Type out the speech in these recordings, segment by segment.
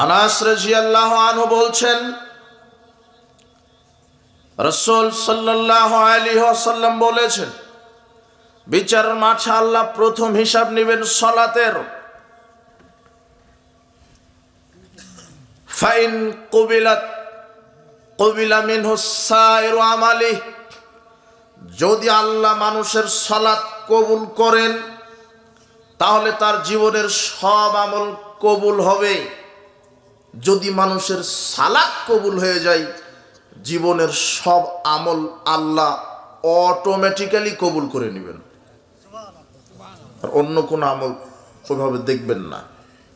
আনাস রাদিয়াল্লাহু আনহু বলছেন, রাসূল সাল্লাল্লাহু আলাইহি ওয়াসাল্লাম বলেছেন, বিচারের মাঠে আল্লাহ প্রথম হিসাব নেবেন সালাতের। ফাইন কুবিলা মিনহু সাইরু আমালি, যদি আল্লাহ মানুষের সালাত কবুল করেন তাহলে তার জীবনের সব আমল কবুল হবে। যদি মানুষের সালাত কবুল হয়ে যায়, জীবনের সব আমল আল্লাহ অটোমেটিক্যালি কবুল করে নেবেন, আর অন্য কোনো আমল ওইভাবে দেখবেন না।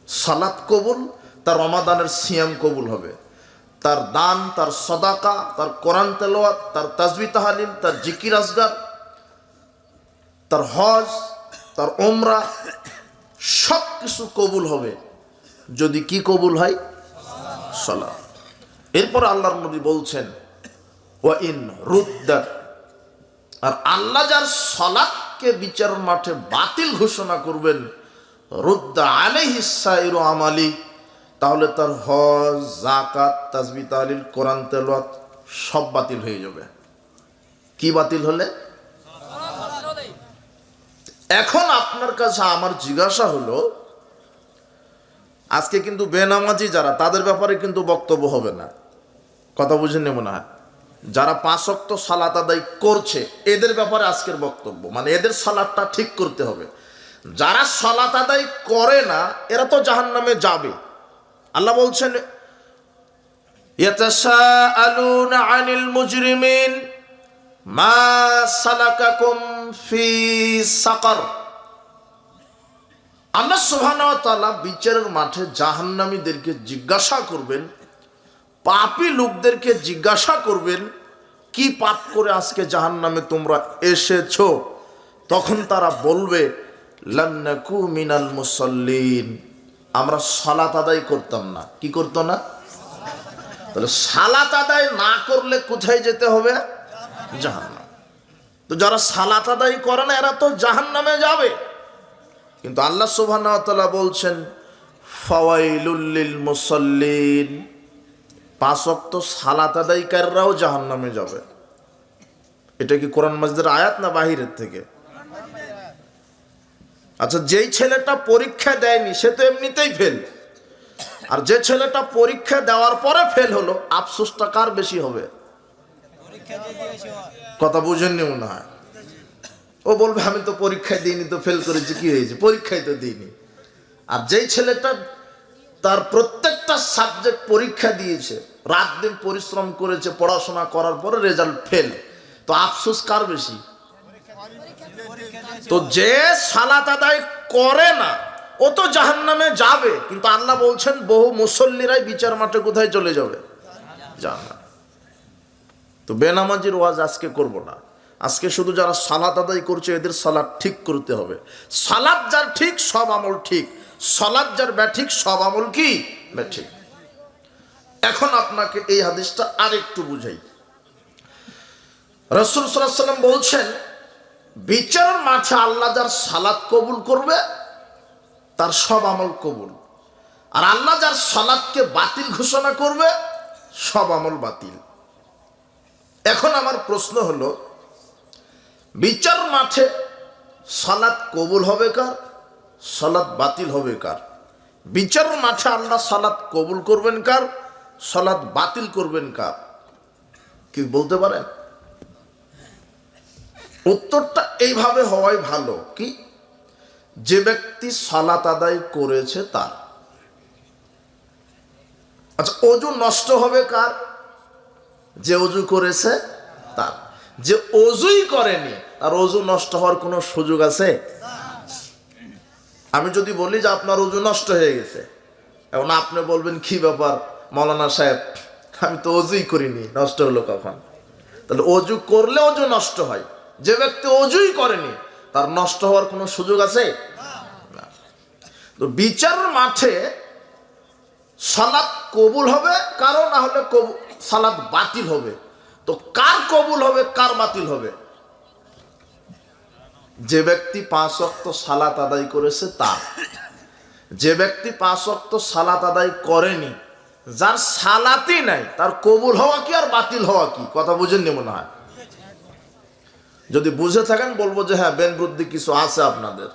সালাত কবুল, তার রমাদানের সিয়াম কবুল হবে, তার দান, তার সদাকা, তার কোরআন তেলাওয়াত, তার তাসবিহ তাহলিল, তার জিকির আসগার, তার হজ, তার উমরা, সব কিছু কবুল হবে যদি কি কবুল হয়? সালাত। এরপর আল্লাহর নবী বলছেন, ওয়া ইন রুদ্দাত, আর আল্লাহ যার সালাতকে বিচার মাঠে বাতিল ঘোষণা করবেন, রুদ্দা আলাইহিস সাইরু আমালি, তাহলে তার হজ, যাকাত, তাসবিহ তাহলিল, কোরআন তেলাওয়াত সব বাতিল হয়ে যাবে। কি বাতিল হলে? এখন আপনার কাছে আমার জিজ্ঞাসা হলো, আজকে কিন্তু বেনামাজি যারা, তাদের ব্যাপারে কিন্তু বক্তব্য হবে না, কথা বুঝে নেব না। যারা 5 ওয়াক্ত সালাত আদায় করছে এদের ব্যাপারে আজকের বক্তব্য, মানে এদের সালাতটা ঠিক করতে হবে। যারা সালাত আদায় করে না এরা তো জাহান্নামে যাবে। আল্লাহ বলছেন, ইয়াতাসাআলুনা আনিল মুজরিমিন মা সালাকাকুম ফি সাকার। আল্লাহ সুবহানাহু ওয়া তাআলা বিচারের মাঠে জাহান্নামীদেরকে জিজ্ঞাসা করবেন, পাপী লোকদেরকে জিজ্ঞাসা করবেন, কি পাপ করে আজকে জাহান্নামে তোমরা এসেছো? তখন তারা বলবে, লাম নাকু মিনাল মুসাল্লিন, আমরা সালাত আদায় করতাম না। কি করতো না? তাহলে সালাত আদায় না করলে কোথায় যেতে হবে? জাহান্নাম। তো যারা সালাত আদায় করে না এরা তো জাহান্নামে যাবে। কিন্তু আল্লাহ সুবহানাহু ওয়া তাআলা বলছেন, ফাওয়াইলুল লিল মুসাল্লিন, 5 ওয়াক্ত সালাত আদায়কারীরাও জাহান্নামে যাবে। এটা কি কোরআন মাজিদের আয়াত না বাহিরের থেকে? আচ্ছা, যেই ছেলেটা পরীক্ষা দেয়নি সে তো এমনিতেই ফেল, আর যে ছেলেটা পরীক্ষা দেওয়ার পরে ফেল হলো, আফসোসটা কার বেশি হবে? কথা বুঝেননি মনে হয়। ও বলবে, আমি তো পরীক্ষা দিইনি, তো ফেল করেছি, কি হয়েছে? পরীক্ষায় তো দিইনি। আর যেই ছেলেটা তার প্রত্যেকটা সাবজেক্ট পরীক্ষা দিয়েছে, রাত দিন পরিশ্রম করেছে, পড়াশোনা করার পরে রেজাল্ট ফেল, তো আফসোস কার বেশি? তো যে সালাত আদায় করে না ও তো জাহান্নামে যাবে, কিন্তু আল্লাহ বলছেন বহু মুসল্লিরাই বিচার মাঠে কোথায় চলে যাবে? জাহান্নাম। তো বেনামাজির ওয়াজ আজকে করব না, আজকে শুধু যারা সালাত আদায় করছে এদের সালাত ঠিক করতে হবে। সালাত যার ঠিক সব আমল ঠিক, সালাত যার ব্যাঠিক সব আমল কি ব্যাঠিক। এখন আপনাকে এই হাদিসটা আরেকটু বুঝাই। রাসূল সাল্লাল্লাহু আলাইহি ওয়াসাল্লাম বলছেন, বিচারের মাঠে আল্লাহ যার সালাত কবুল করবে তার সব আমল কবুল, আর আল্লাহ যার সালাতকে বাতিল ঘোষণা করবে সব আমল বাতিল। এখন আমার প্রশ্ন হলো, বিচার মাঠে সালাত কবুল হবে কার, সালাত বাতিল হবে কার? বিচারের মাঠে আল্লাহ সালাত কবুল করবেন কার, সালাত বাতিল করবেন কার? কি বলতে পারেন? উত্তরটা এইভাবে হওয়াই ভালো, কি যে ব্যক্তি সালাত আদায় করেছে তার। আচ্ছা, ওযু নষ্ট হবে কার? যে ওযু করেছে তার। যে ওযুই করেনি আর ওযু নষ্ট হওয়ার কোনো সুযোগ আছে? আমি যদি বলি যে আপনার ওযু নষ্ট হয়ে গেছে, এখন আপনি বলবেন, কি ব্যাপার মাওলানা সাহেব, আমি তো ওযুই করিনি, নষ্ট হলো কখন? তাহলে ওযু করলে ওযু নষ্ট হয়, যে ব্যক্তি ওযুই করেনি তার নষ্ট হওয়ার কোনো সুযোগ আছে? না। তো বিচারের মাঠে সালাত কবুল হবে কারো, না হলে সালাত বাতিল হবে। তো কার কবুল হবে কার বাতিল হবে? যে ব্যক্তি 5 ওয়াক্ত সালাত আদায় করেছে তার। যে ব্যক্তি 5 ওয়াক্ত সালাত আদায় করেনি, যার সালাতই নাই, তার কবুল হওয়া কি আর বাতিল হওয়া কি? কথা বুঝেননি মনে হয়। যদি বুঝে থাকেন বলবো যে হ্যাঁ, বেন বুদ্ধি কিছু আছে আপনাদের।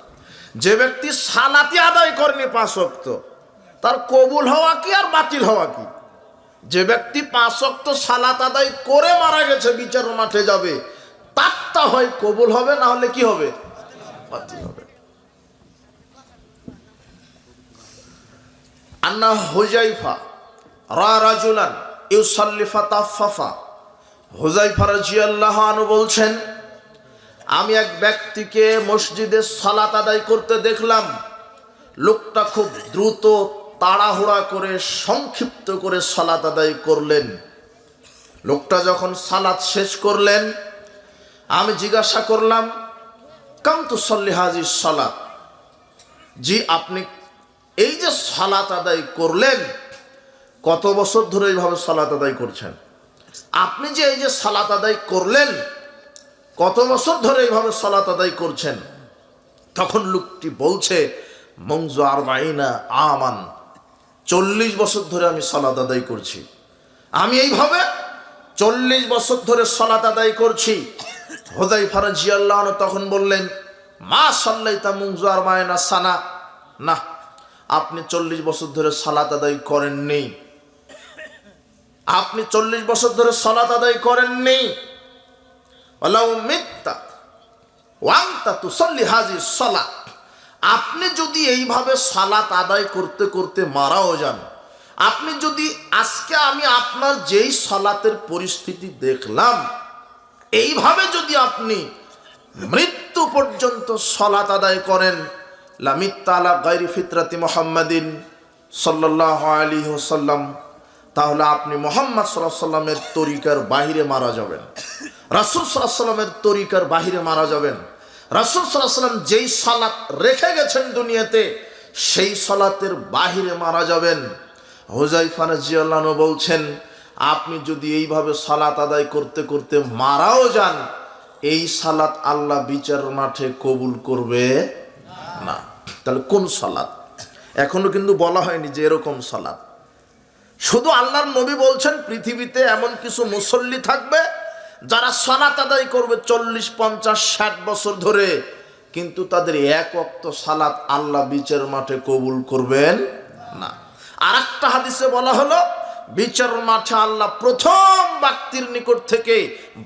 যে ব্যক্তি সালাতই আদায় করেনি 5 ওয়াক্ত, তার কবুল হওয়া কি আর বাতিল হওয়া কি? যে ব্যক্তি 5 ওয়াক্ত সালাত আদায় করে মারা গেছে, বিচার মাঠে যাবে, তারটা হয় কবুল হবে, না হলে কি হবে? বাতিল হবে। আন্না হুজাইফা রা রাজুলান ইউসাল্লি ফাতাফফা। হুজাইফা রাদিয়াল্লাহু আনহু বলছেন, আমি এক ব্যক্তিকে মসজিদে সালাত আদায় করতে দেখলাম। লোকটা খুব দ্রুত তাড়াহুড়া করে সংক্ষিপ্ত করে সালাত আদায় করলেন। লোকটা যখন সালাত শেষ করলেন, আমি জিজ্ঞাসা করলাম, কাম তুসাল্লি হাজির সালাত, জি আপনি এই যে সালাত আদায় করলেন, কত বছর ধরে এইভাবে সালাত আদায় করছেন? আপনি যে এই যে সালাত আদায় করলেন, কত বছর ধরে এইভাবে সালাত আদায় করছেন? তখন লোকটি বলছে, মনজু আরবাইনা আমান, 40 বছর ধরে আমি সালাত আদায় করছি। আমি এইভাবে 40 বছর ধরে সালাত আদায় করছি। হুযায়ফা রাদিয়াল্লাহু আনহু তখন বললেন, মা সাল্লাইতা মুনজু আরবাইনা সানা, না, আপনি 40 বছর ধরে সালাত আদায় করেননি। আপনি 40 বছর ধরে সালাত আদায় করেননি। ওয়ালাউ মিত্তা ওয়া আনতা তুসাল্লি হাজিস সালাত, আপনি যদি এইভাবে সালাত আদায় করতে করতে মারাও যান, আপনি যদি আজকে আমি আপনার যেই সালাতের পরিস্থিতি দেখলাম, এইভাবে যদি আপনি মৃত্যু পর্যন্ত সালাত আদায় করেন, লামিত্তা আলা গায়রি ফিতরাতি মুহাম্মাদিন সাল্লাল্লাহু আলাইহি ওয়াসাল্লাম, তাহলে আপনি মুহাম্মদ সাল্লাল্লাহু আলাইহি ওয়াসাল্লামের তরিকার বাহিরে মারা যাবেন। রাসূল সাল্লাল্লাহু আলাইহি ওয়াসাল্লামের তরিকার বাহিরে মারা যাবেন। রাসূল সাল্লাল্লাহু আলাইহি ওয়াসাল্লাম যেই সালাত রেখে গেছেন দুনিয়াতে, সেই সালাতের বাহিরে মারা যাবেন। হুযায়ফা রাদিয়াল্লাহু আনহু বলছেন, আপনি যদি এইভাবে সালাত আদায় করতে করতে মারাও যান, এই সালাত আল্লাহ বিচার মাঠে কবুল করবে না। তাহলে কোন সালাত? এখনো কিন্তু বলা হয়নি যে এরকম সালাত। শুধু আল্লাহর নবী বলছেন, পৃথিবীতে এমন কিছু মুসল্লি থাকবে যারা সালাত আদায় করবে 40, 50, 60 বছর ধরে, কিন্তু তাদের এক ওয়াক্ত সালাত আল্লাহ বিচার মাঠে কবুল করবেন না। আর একটা হাদিসে বলা হলো, বিচার মাঠে আল্লাহ প্রথম ব্যক্তির নিকট থেকে,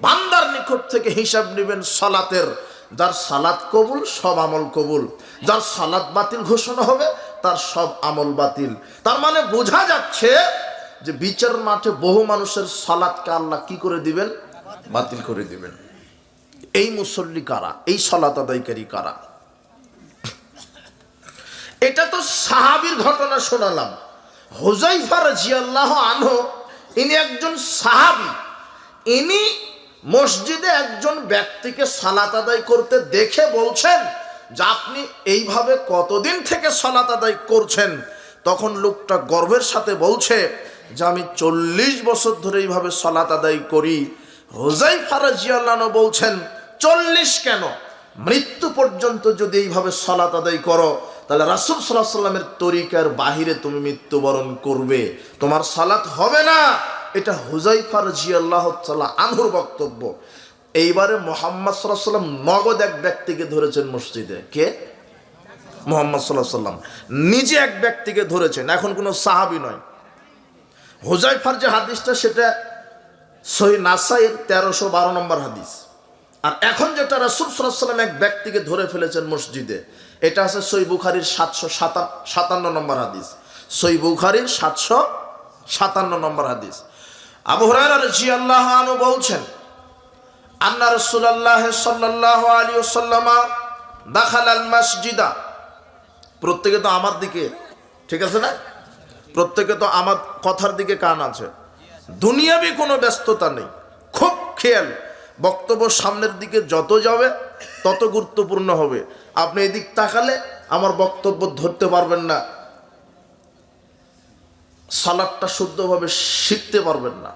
বান্দার নিকট থেকে হিসাব নেবেন সালাতের। যার সালাত কবুল, সব আমল কবুল। যার সালাত বাতিল ঘোষণা হবে, তার সব আমল বাতিল। তার মানে বোঝা যাচ্ছে যে বিচার মাঠে বহু মানুষের সালাতকে আল্লাহ কি করে দিবেন? বাতিল করে দিবেন। এই মুসল্লি কারা? এই সালাত আদায়কারী কারা? এটা তো সাহাবীর ঘটনা শোনালাম। হুযায়ফা রাদিয়াল্লাহু আনহু, ইনি একজন সাহাবী। ইনি মসজিদে একজন ব্যক্তিকে সালাত আদায় করতে দেখে বলছেন যে আপনি এইভাবে কতদিন থেকে সালাত আদায় করছেন? তখন লোকটা গর্বের সাথে বলছে যে আমি 40 বছর ধরে এইভাবে সালাত আদায় করি। হুযায়ফা রাদিয়াল্লাহু আনহু বলছেন, 40 কেন, মৃত্যু পর্যন্ত যদি এইভাবে সালাত আদায় করো, তাহলে রাসূল সাল্লাল্লাহু আলাইহি ওয়াসাল্লামের তরিকার বাহিরে তুমি মৃত্যুবরণ করবে, তোমার সালাত হবে না। এটা হুযায়ফা রাদিয়াল্লাহু তাআলা আনহুর বক্তব্য। এইবারে মুহাম্মদ সাল্লাল্লাহু আলাইহি ওয়াসাল্লাম নগদ এক ব্যক্তিকে ধরেছেন মসজিদে। কে? মুহাম্মদ সাল্লাল্লাহু আলাইহি ওয়াসাল্লাম নিজে এক ব্যক্তিকে ধরেছেন, এখন কোনো সাহাবী নয়। হুযায়ফার যে হাদিসটা, সেটা সহিহ নাসাইর 1312 নম্বর হাদিস। আর এখন যেটা রাসূল সাল্লাল্লাহু আলাইহি ওয়াসাল্লাম এক ব্যক্তিকে ধরে ফেলেছেন মসজিদে, এটা আছে সহিহ বুখারীর 757 নম্বর হাদিস। সহিহ বুখারীর 757 নম্বর হাদিস। আবু হুরায়রা রাদিয়াল্লাহু আনহু বলছেন, আন্না রাসূলুল্লাহ সাল্লাল্লাহু আলাইহি ওয়াসাল্লাম দাখালাল মসজিদা। প্রত্যেকে তো আমার দিকে, ঠিক আছে না? প্রত্যেকে তো আমার কথার দিকে কান আছে। দুনিয়াবি কোনো ব্যস্ততা নেই, খুব খেয়াল। বক্তব্য সামনের দিকে যত যাবে তত গুরুত্বপূর্ণ হবে। আপনি এদিক তাকালে আমার বক্তব্য ধরতে পারবেন না, সালাতটা শুদ্ধভাবে শিখতে পারবেন না।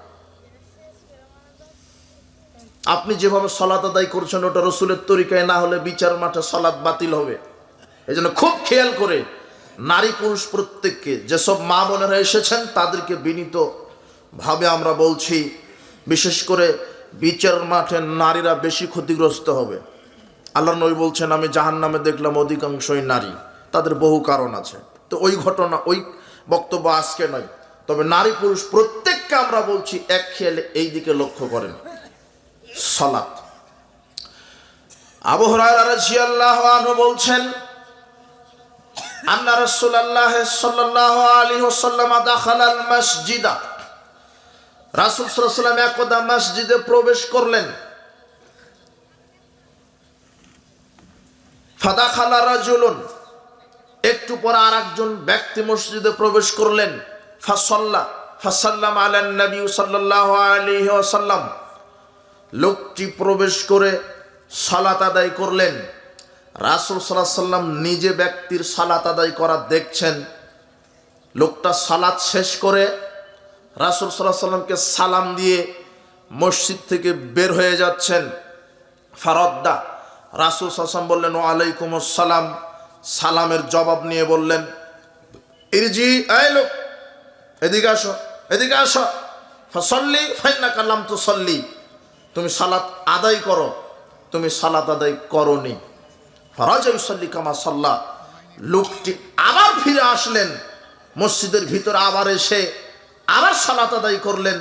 আপনি যেভাবে সালাত আদায় করছেন, ওটা রাসূলের তরিকায় না হলে বিচার মাঠে সালাত বাতিল হবে। এই জন্য খুব খেয়াল করে নারী পুরুষ প্রত্যেককে, যেসব মা বোনেরা এসেছেন তাদেরকে বিনীত ভাবে আমরা বলছি, বিশেষ করে বিচার মাঠে নারীরা বেশি ক্ষতিগ্রস্ত হবে। আল্লাহর নবী বলছেন, আমি জাহান্নামে দেখলাম অধিকাংশই নারী, তাদের বহু কারণ আছে। তো ওই ঘটনা, ওই বক্তব্য আজকে নয়, তবে নারী পুরুষ প্রত্যেককে আমরা বলছি এক খেয়ালে এই দিকে লক্ষ্য করেন, সালাত। আবু হুরায়রা রাদিয়াল্লাহু আনহু বলছেন, আন্না রাসূলুল্লাহ সাল্লাল্লাহু আলাইহি ওয়াসাল্লাম দাখালাল মসজিদা, রাসূল সাল্লাল্লাহু আলাইহি ওয়াসাল্লাম একদা মসজিদে প্রবেশ করলেন। ফাদাখালা রাজুলুন, একটু পর আরেকজন ব্যক্তি মসজিদে প্রবেশ করলেন। ফাসাল্লাম আলান নবী সাল্লাল্লাহু আলাইহি ওয়াসাল্লাম, লোকটি প্রবেশ করে সালাত আদায় করলেন। রাসূল সাল্লাল্লাহু আলাইহি ওয়াসাল্লাম নিজে ব্যক্তির সালাত আদায় করা দেখছেন। লোকটা সালাত শেষ করে রাসূল সাল্লাল্লাহু আলাইহি ওয়াসাল্লামকে সালাম দিয়ে মসজিদ থেকে বের হয়ে যাচ্ছেন। ফারাদ্দা, রাসূল সাল্লাল্লাহু আলাইহি ওয়াসাল্লাম বললেন, ওয়া আলাইকুমুস সালাম, সালামের জবাব নিয়ে বললেন, ইরজি, এই লোক এদিকে আসো, এদিকে আসো, ফাসাল্লি ফাইন্নাকা লাম তুসাল্লি, তুমি সালাত আদায় করো, তুমি সালাত আদায় করোনি। ফারাজা ইউসাল্লি কামা সাল্লা, লোকটি আবার ফিরে আসলেন মসজিদের ভিতরে, আবার এসে আবার সালাত আদায় করলেন।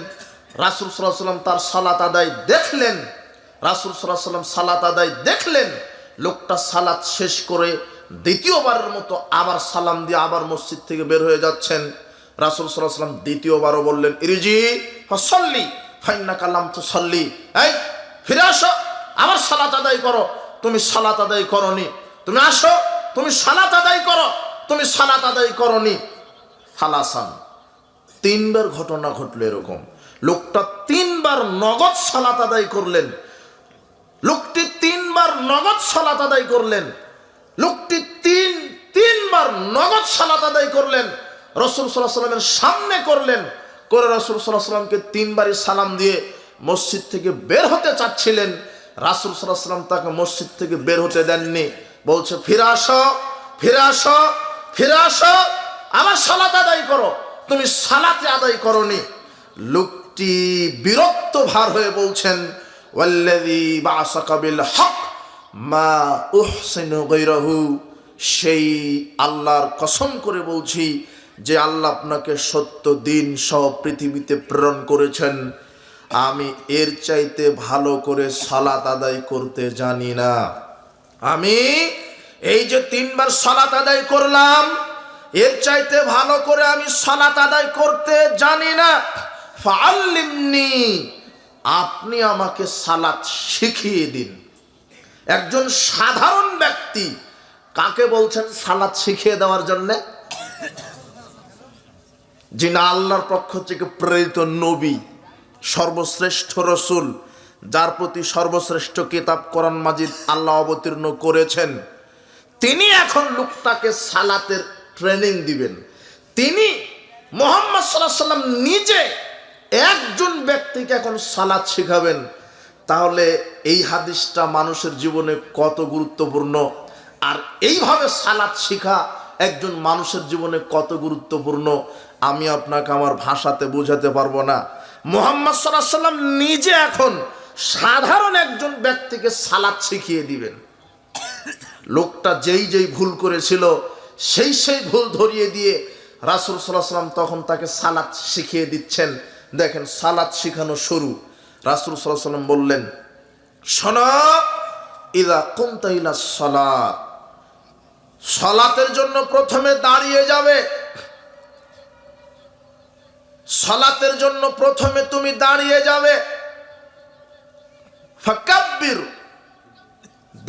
রাসূল সাল্লাল্লাহু আলাইহি ওয়াসাল্লাম তার সালাত আদায় দেখলেন। রাসূল সাল্লাল্লাহু আলাইহি ওয়াসাল্লাম সালাত আদায় দেখলেন, লোকটা সালাত শেষ করে দ্বিতীয়বারের মতো আবার সালাম দিয়ে আবার মসজিদ থেকে বের হয়ে যাচ্ছেন। রাসূল সাল্লাল্লাহু আলাইহি ওয়াসাল্লাম দ্বিতীয়বারও বললেন, ইরজি ফাসাল্লি ফাইন্নাকা লাম তুসাল্লি, এই ফিরে আসো, আবার সালাত আদায় করো, তুমি সালাত আদায় করনি, তুমি আসো, তুমি সালাত আদায় করো, তুমি সালাত আদায় করনি। ফালাসান, তিনবার ঘটনা ঘটলো এরকম। লোকটা তিনবার নগদ সালাত আদায় করলেন, লোকটি তিনবার নগদ সালাত আদায় করলেন, লোকটি তিনবার নগদ সালাত আদায় করলেন। রাসূল সাল্লাল্লাহু আলাইহি ওয়াসাল্লামের সামনে করলেন, করে রাসূল সাল্লাল্লাহু আলাইহি ওয়াসাল্লামকে তিনবারই সালাম দিয়ে মসজিদ থেকে বের হতে চাচ্ছিলেন। রাসূল সাল্লাল্লাহু আলাইহি ওয়াসাল্লাম তাকে মসজিদ থেকে বের হতে দেননি, বলছে, ফিরে আসো, ফিরে আসো, ফিরে আসো, আবার সালাত আদায় করো, তুমি সালাতে আদায় করনি। লোকটি বিরক্ত ভার হয়ে বলছেন, ওয়াল্লাযী বা'সাকা বিল হক মা উহসিনু গায়রাহু, সেই আল্লাহর কসম করে বলছি যে আল্লাহ আপনাকে সত্য দিন সহ পৃথিবীতে প্রেরণ করেছেন, আমি এর চাইতে ভালো করে সালাত আদায় করতে জানি না। আমি এই যে তিনবার সালাত আদায় করলাম, এর চাইতে ভালো করে আমি সালাত আদায় করতে জানি না। ফাআল্লিমনি, আপনি আমাকে সালাত শিখিয়ে দিন। একজন সাধারণ ব্যক্তি কাকে বলছেন সালাত শিখিয়ে দেওয়ার জন্য? যিনি আল্লাহর পক্ষ থেকে প্রেরিত নবী, সর্বশ্রেষ্ঠ রসুল, যার প্রতি সর্বশ্রেষ্ঠ কিতাব কোরআন মাজিদ আল্লাহ অবতীর্ণ করেছেন, তিনি এখন লোকটাকে সালাতের ট্রেনিং দিবেন। তিনি মুহাম্মদ সাল্লাল্লাহু আলাইহি ওয়াসাল্লাম নিজে একজন ব্যক্তিকে এখন সালাত শিখাবেন। তাহলে এই হাদিসটা মানুষের জীবনে কত গুরুত্বপূর্ণ, আর এইভাবে সালাত শিখা একজন মানুষের জীবনে কত গুরুত্বপূর্ণ আমি আপনাকে আমার ভাষাতে বোঝাতে পারবো না। মুহাম্মদ সাল্লাল্লাহু আলাইহি ওয়াসাল্লাম নিজে এখন সাধারণ একজন ব্যক্তিকে সালাত শিখিয়ে দিবেন। লোকটা যেই ভুল করেছিল সেই ভুল ধরিয়ে দিয়ে রাসূল সাল্লাল্লাহু আলাইহি ওয়াসাল্লাম তখন তাকে সালাত শিখিয়ে দিচ্ছেন। দেখেন সালাত শিখানো শুরু। রাসূল সাল্লাল্লাহু আলাইহি ওয়াসাল্লাম বললেন, শোনো, ইযা কুমতা ইলা সালাত, সালাতের জন্য প্রথমে দাঁড়িয়ে যাবে, সালাতের জন্য প্রথমে তুমি দাঁড়িয়ে যাবে। ফাকাব্বির,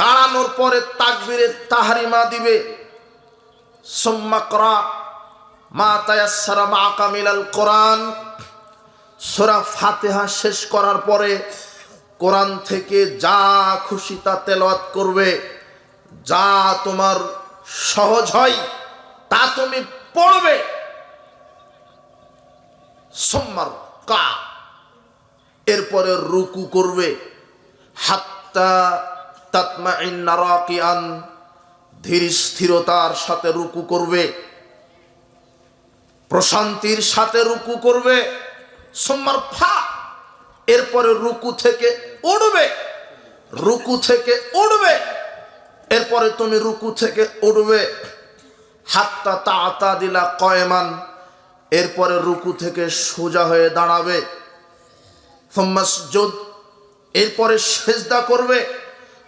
দাঁড়ানোর পরে তাকবীরে তাহরিমা দিবে। সুম্মা ক্রা মা তায়াসসারা মাআকা মিনাল কোরআন, সূরা ফাতিহা শেষ করার পরে কোরআন থেকে যা খুশি তা তেলাওয়াত করবে, যা তোমার সহজ হয় তা তুমি পড়বে। সুম্মার কা, এরপরে রুকু করবে। হাত্তা তাতমাইন্না রাকিআন, ধীর স্থিরতার সাথে রুকু করবে। প্রশান্তির সাথে রুকু করবে, সুম্মার ফা, এরপরে রুকু থেকে উঠবে, রুকু থেকে উঠবে, এরপরে তুমি রুকু থেকে উঠবে, হাত্তা তাতা দিলা কয়মান, এরপরে রুকু থেকে সোজা হয়ে দাঁড়াবে, সুম্মাসজুদ, এরপরে সেজদা করবে,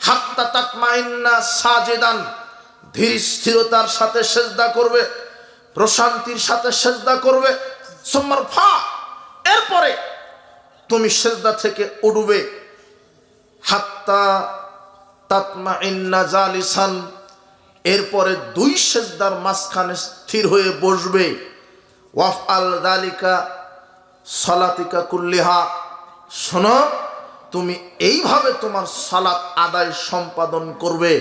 হাত্তা তাতমাইন্না সাজিদান, ধীর স্থিরতার সাথে সেজদা করবে, প্রশান্তির সাথে সেজদা করবে, সুম্মার ফা, এরপরে তুমি সেজদা থেকে উঠবে, হাত্তা তাতমাইন্না জালিসান, এরপরে দুই সেজদার মাঝখানে স্থির হয়ে বসবে, ওয়াফআল যালিকা সালাতিকা কুল্লিহা, শোনো তুমি এইভাবে তোমার সালাত আদায় সম্পাদন করবে,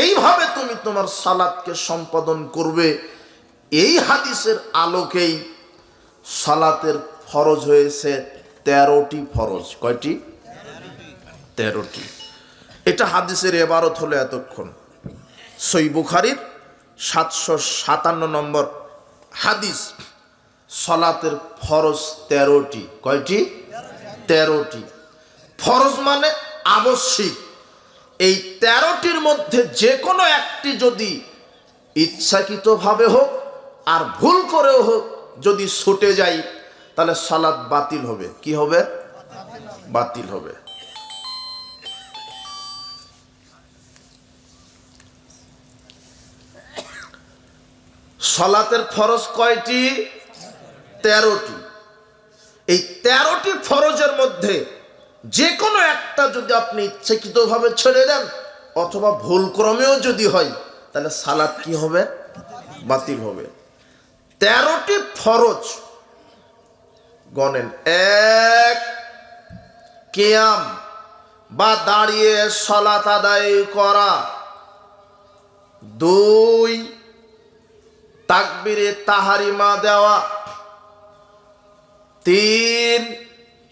এইভাবে তুমি তোমার সালাতকে সম্পাদন করবে। এই হাদিসের আলোকেই সালাতের ফরজ হয়েছে 13টি ফরজ। কয়টি? 13টি। এটা হাদিসের ইবারত হলো এতক্ষণ। সহিহ বুখারীর 757 নম্বর হাদিস, সালাতের ফরজ 13টি। কয়টি? 13টি। ফরজ মানে আবশ্যিক। এই 13টির মধ্যে যে কোনো একটি যদি ইচ্ছাকৃতভাবে হোক আর ভুল করেও হোক যদি ছুটে যায় তাহলে সালাত বাতিল হবে। কি হবে? বাতিল হবে। সালাতের ফরজ কয়টি? 13টি। এই 13টি ফরজের মধ্যে যে কোনো একটা যদি আপনি ইচ্ছাকৃতভাবে ছেড়ে দেন অথবা ভুল ক্রমেও যদি হয় তাহলে সালাত কি হবে? বাতিল হবে। 13টি ফরজ গণেন। 1, কিয়াম বা দাঁড়িয়ে সালাত আদায় করা। 2, তাকবীরে তাহারিমা দেওয়া। 3,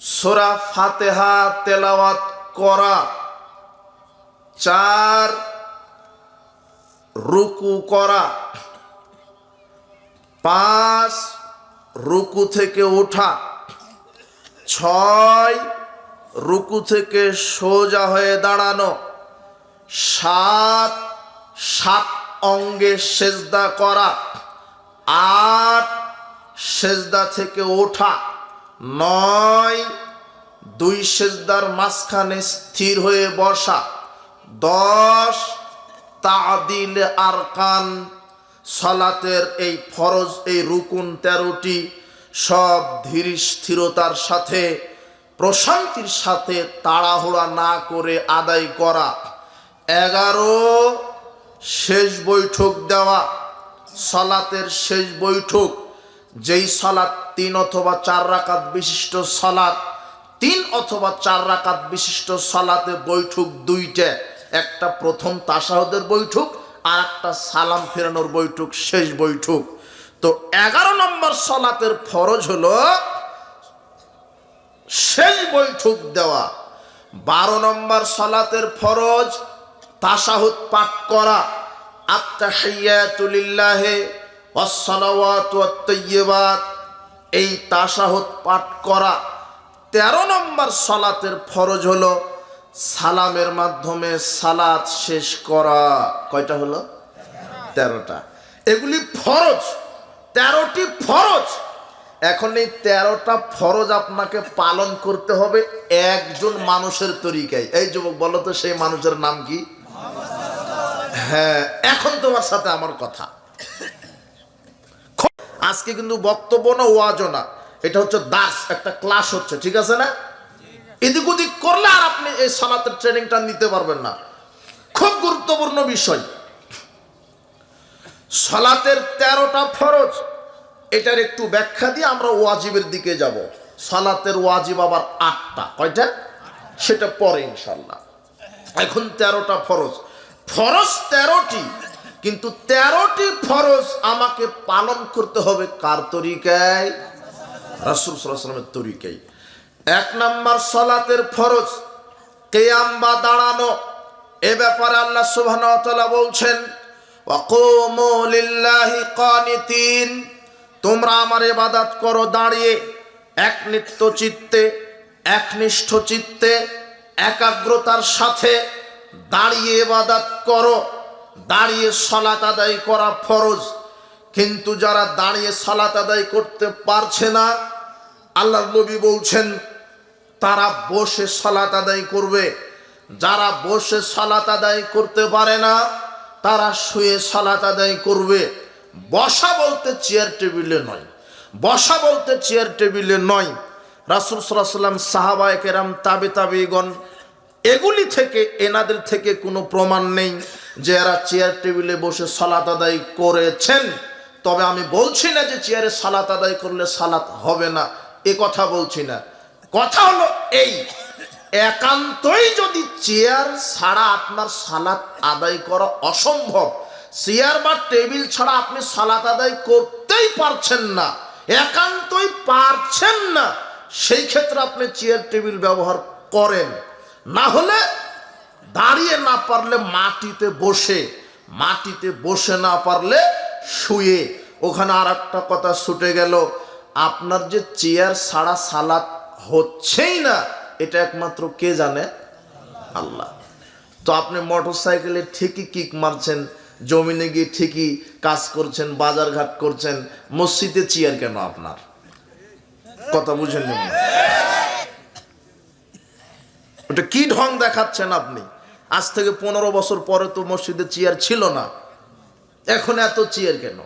সূরা ফাতিহা তেলাওয়াত করা। 4, রুকু করা। 5, রুকু থেকে ওঠা। 6, রুকু থেকে সোজা হয়ে দাঁড়ানো। 7, 7 অঙ্গে সেজদা করা। 8, সেজদা থেকে ওঠা। 9, 2 সেজদার মাঝখানে স্থির হয়ে বসা। 10, তাদিল আরকান, সালাতের এই ফরজ এই রুকুন 13টি সব ধীর স্থিরতার সাথে প্রশান্তির সাথে তাড়াহুড়া না করে আদায় করা। 11, শেষ বৈঠক দেওয়া। সালাতের শেষ বৈঠক, যেই সালাত 3 অথবা 4 রাকাত বিশিষ্ট সালাত, 3 অথবা 4 রাকাত বিশিষ্ট সালাতে বৈঠক দুইটা, একটা প্রথম তাশাহুদের বৈঠক আর একটা সালাম ফেরানোর বৈঠক, শেষ বৈঠক। তো 11 নম্বর সালাতের ফরজ হলো শেষ বৈঠক দেওয়া। 12 নম্বর সালাতের ফরজ তাশাহুদ পাঠ করা। আত-তাহিয়াতু লিল্লাহি ওয়াস-সালাওয়াতু ওয়াত-তাইয়্যিবাত, এই তাশাহুদ পাঠ করা। 13 নম্বর সালাতের ফরজ হলো সালামের মাধ্যমে সালাত শেষ করা। কয়টা হলো? 13টা। এগুলি ফরজ, 13টি ফরজ। এখন এই 13টা ফরজ আপনাকে পালন করতে হবে একজন মানুষের তরিকায়। এই যুবক বলো তো সেই মানুষের নাম কি? হ্যাঁ, এখন তোমার সাথে আমার কথা। আজকে কিন্তু বক্তব্য না, ওয়াজও না, এটা হচ্ছে দাস, একটা ক্লাস হচ্ছে, ঠিক আছে না? এদিক ওদিক করলে আর আপনি এই সালাতের ট্রেনিংটা নিতে পারবেন না। খুব গুরুত্বপূর্ণ বিষয়। সালাতের 13টা ফরজ, এটার একটু ব্যাখ্যা দিয়ে আমরা ওয়াজিবের দিকে যাব। সালাতের ওয়াজিব আবার 8টা। কয়টা? সেটা পরে ইনশাল্লাহ। এখন 13টা ফরজ। ফরজ 13টি, কিন্তু 13টি ফরজ আমাকে পালন করতে হবে কার তরিকায়? রাসূল সাল্লাল্লাহু আলাইহি ওয়াসাল্লামের তরিকায়। 1 নম্বর সালাতের ফরজ কিয়াম বা দাঁড়ানো। এ ব্যাপারে আল্লাহ সুবহানাহু ওয়া তাআলা বলছেন, ওয়াকুমু লিল্লাহি কানিতিন, তোমরা আমার ইবাদত করো দাঁড়িয়ে, একনিষ্ঠ চিত্তে, একনিষ্ঠ চিত্তে, একাগ্রতার সাথে দাঁড়িয়ে ইবাদত করো। দাঁড়িয়ে সালাত আদায় করা ফরজ। কিন্তু যারা দাঁড়িয়ে সালাত আদায় করতে পারছে না, আল্লাহর নবী বলছেন তারা বসে সালাত আদায় করবে। যারা বসে সালাত আদায় করতে পারে না তারা শুয়ে সালাত আদায় করবে। বসা বলতে চেয়ার টেবিলে নয়, বসা বলতে চেয়ার টেবিলে নয়। রাসূল সাল্লাল্লাহু আলাইহি ওয়াসাল্লাম, সাহাবায়ে কেরাম, তাবিঈগণ, এগুলি থেকে, এনাদের থেকে কোনো প্রমাণ নেই যে এরা চেয়ার টেবিলে বসে সালাত আদায় করেছেন। তবে আমি বলছি না যে চেয়ারে সালাত আদায় করলে সালাত হবে না, এ কথা বলছি না। কথা হলো এই, একান্তই যদি চেয়ার ছাড়া আপনার সালাত আদায় করা অসম্ভব, চেয়ার বা টেবিল ছাড়া আপনি সালাত আদায় করতেই পারছেন না, একান্তই পারছেন না, সেই ক্ষেত্রে আপনি চেয়ার টেবিল ব্যবহার করেন। না হলে দাঁড়িয়ে না পারলে মাটিতে বসে, মাটিতে বসে না পারলে শুয়ে। ওখানে আর একটা কথা ছুটে গেল, আপনার যে চেয়ার ছাড়া সালাত হচ্ছেই না, এটা একমাত্র কে জানে? আল্লাহ। তো আপনি মোটর সাইকেলে ঠিকই কিক মারছেন, জমিনে গিয়ে ঠিকই কাজ করছেন, বাজারঘাট করছেন, মসজিদে চেয়ার কেন আপনার? কথা বুঝেন না? ওটা কি ঢং দেখাচ্ছেন আপনি? আজ থেকে 15 বছর পরে তো মসজিদে চেয়ার ছিল না, এখন এত চেয়ার কেন?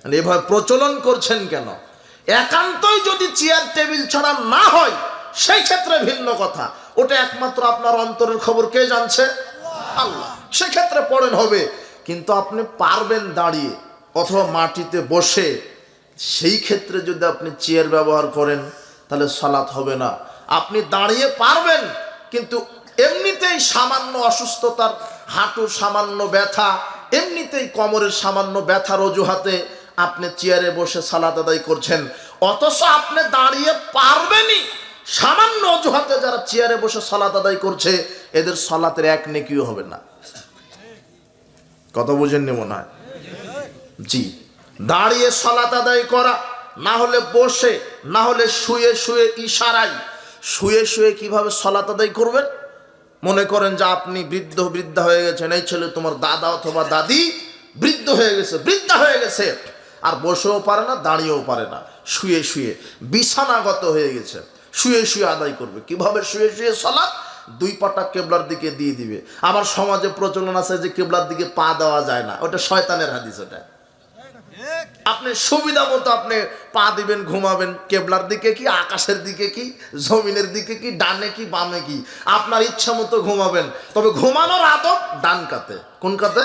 এভাবে প্রচলন করছেন কেন? একান্তই যদি চেয়ার টেবিল ছাড়া না হয় সেই ক্ষেত্রে ভিন্ন কথা, ওটা একমাত্র আপনার অন্তরের খবর কে জানছে? আল্লাহ। সেক্ষেত্রে পড়েন হবে। কিন্তু আপনি পারবেন দাঁড়িয়ে অথবা মাটিতে বসে, সেই ক্ষেত্রে যদি আপনি চেয়ার ব্যবহার করেন তাহলে সালাত হবে না। আপনি দাঁড়িয়ে পারবেন, কিন্তু এমনিতেই সামান্য অসুস্থতার, হাঁটুর সামান্য ব্যথা, এমনিতেই কোমরের সামান্য ব্যথার অজুহাতে আপনি চেয়ারে বসে সালাত আদায় করছেন, অথচ আপনি দাঁড়িয়ে পারবেনই। সামান্য অজুহাতে যারা চেয়ারে বসে সালাত আদায় করছে, এদের সালাতের এক নেকিও হবে না। কথা বুঝেননি মনে হয়? জি, দাঁড়িয়ে সালাত আদায় করা, না হলে বসে, না হলে শুয়ে শুয়ে, ইশারায় শুয়ে শুয়ে কিভাবে সালাত আদায় করবেন? মনে করেন যে আপনি বৃদ্ধা হয়ে গেছেন, এই ছেলে তোমার দাদা অথবা দাদি বৃদ্ধ হয়ে গেছে, বৃদ্ধা হয়ে গেছে, আর বসেও পারে না, দাঁড়িয়েও পারে না, শুয়ে শুয়ে বিছানাগত হয়ে গেছে, শুয়ে শুয়ে আদায় করবে। কিভাবে শুয়ে শুয়ে সালাত? 2 পাটা কেবলার দিকে দিয়ে দিবে। আমার সমাজে প্রচলন আছে যে কেবলার দিকে পা দেওয়া যায় না, ওটা শয়তানের হাদিস। ওটা আপনি সুবিধা মতো আপনি পা দিবেন, ঘুমাবেন। কেবলার দিকে কি, আকাশের দিকে কি, জমিনের দিকে কি, ডানে কি, বামে কি, আপনার ইচ্ছা মতো ঘুমাবেন। তবে ঘুমানোর আদব ডান কাতে। কোন কাতে?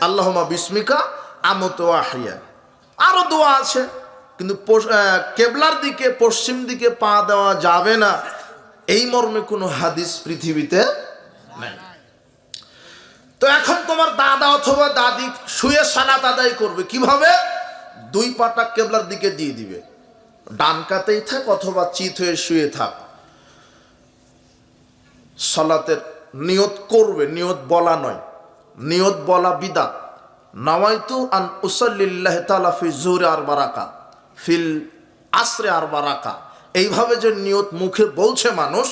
আল্লাহুম্মা বিসমিকা আমুতু ওয়া আহইয়া। আরো দোয়া আছে, কিন্তু কেবলার দিকে, পশ্চিম দিকে পা দেওয়া যাবে না, এই মর্মে কোনো হাদিস পৃথিবীতে নাই। তো এখন তোমার দাদা অথবা দাদি শুয়ে সালাত আদায় করবে কিভাবে? 2 পাটা কেবলার দিকে দিয়ে দিবে, ডান কাতেই থাক অথবা চিত হয়ে শুয়ে থাক। সালাতের নিয়ত করবে, নিয়ত বলা নয়, নিয়ত বলা বিদআত। নাওয়াইতু আন উসাল্লিল্লাহি তাআলা ফি যুহরি আরবা রাকাত, ফিল আসরে আরবা রাকাত, এইভাবে যে নিয়ত মুখে বলছে মানুষ,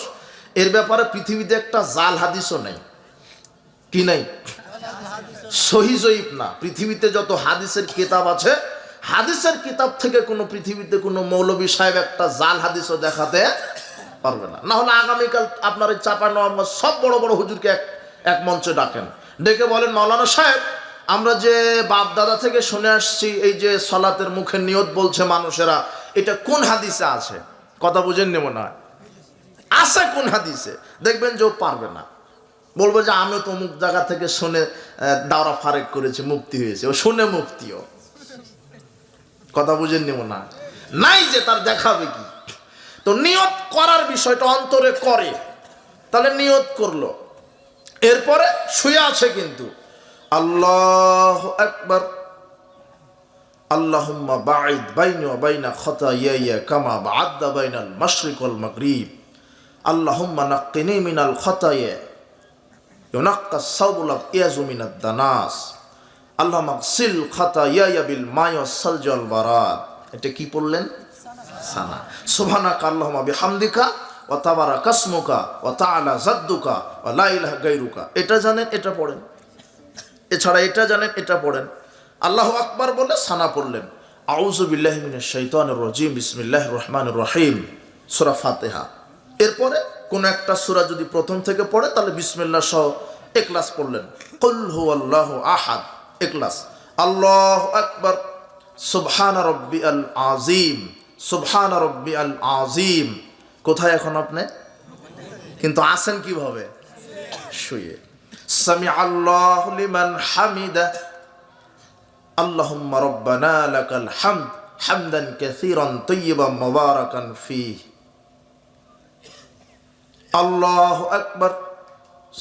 এর ব্যাপারে পৃথিবীতে একটা জাল হাদিসও নেই। কি নাই? সহি জয়ীফ না। পৃথিবীতে যত হাদিসের কিতাব আছে, হাদিসের কিতাব থেকে কোনো পৃথিবীতে কোনো মৌলবী সাহেব একটা জাল হাদিসও দেখাতে পারবে না। না হলে আগামীকাল আপনার এই চাপা নওয়াজ সব বড় বড় হুজুরকে এক মঞ্চে ডাকেন, ডেকে বলেন, মাওলানা সাহেব, আমরা যে বাপ দাদা থেকে শুনে আসছি এই যে সালাতের মুখে নিয়ত বলছে মানুষেরা, এটা কোন হাদিসে আছে? কথা বুঝেননি মনে হয়? আছে কোন হাদিসে? দেখবেন যে ও পারবে না, বলবো যে আমি তো অমুক জায়গা থেকে শুনে দাওরা ফারেক করেছি, মুক্তি হয়েছে, ও শুনে মুক্তিও। কথা বুঝেননি মনে হয়? নাই যে তার দেখাবে কি? তো নিয়ত করার বিষয়টা অন্তরে করে, তাহলে নিয়ত করলো, এরপরে শুয়ে আছে, কিন্তু আল্লাহু আকবার, আল্লাহুম্মা বাঈদ বাইনি ওয়া বাইনা খাতায়ায়া কামা বা'আদতা বাইনাল মাশরিক ওয়াল মাগরিব, আল্লাহুম্মা নাক্কিনি মিনাল খাতায়া ইউনাক্কাস সাওবুল আবইয়াজু মিনাদ দানাস, আল্লাহ মাগসিল খাতায়ায়া বিল মাই ওয়াস সালজি ওয়াল বারাদ। এটা কি পড়লেন? সানা। সুবহানাকা আল্লাহুম্মা বিহামদিকা ওয়া তাবারাকা ইসমুকা ওয়া তাআলা জাদ্দুকা ওয়া লা ইলাহা গায়রুকা। এটা জানেন, এটা পড়েন। এছাড়া এটা জানেন, এটা পড়েন। আল্লাহু আকবার বলে সানা পড়লেন। আউযু বিল্লাহি মিনাশ শাইতানির রাজিম, বিসমিল্লাহির রহমানির রহিম, সূরা ফাতিহা। এরপরে কোন একটা সূরা যদি প্রথম থেকে পড়ে তাহলে বিসমিল্লাহ সহ ইখলাস পড়লেন। কুল হুয়াল্লাহু আহাদ, ইখলাস। আল্লাহু আকবার, সুবহানা রাব্বিয়াল আযীম, সুবহানা রাব্বিয়াল আযীম। কোথায় এখন আপনি? কিন্তু আছেন কিভাবে? শুয়ে। সামি আল্লাহু লিমান হামিদা, আল্লাহুম্মা রাব্বানা লাকাল হামদ হামদান কাসীরান তাইয়িবান মুবারাকান ফীহি। আল্লাহু আকবার,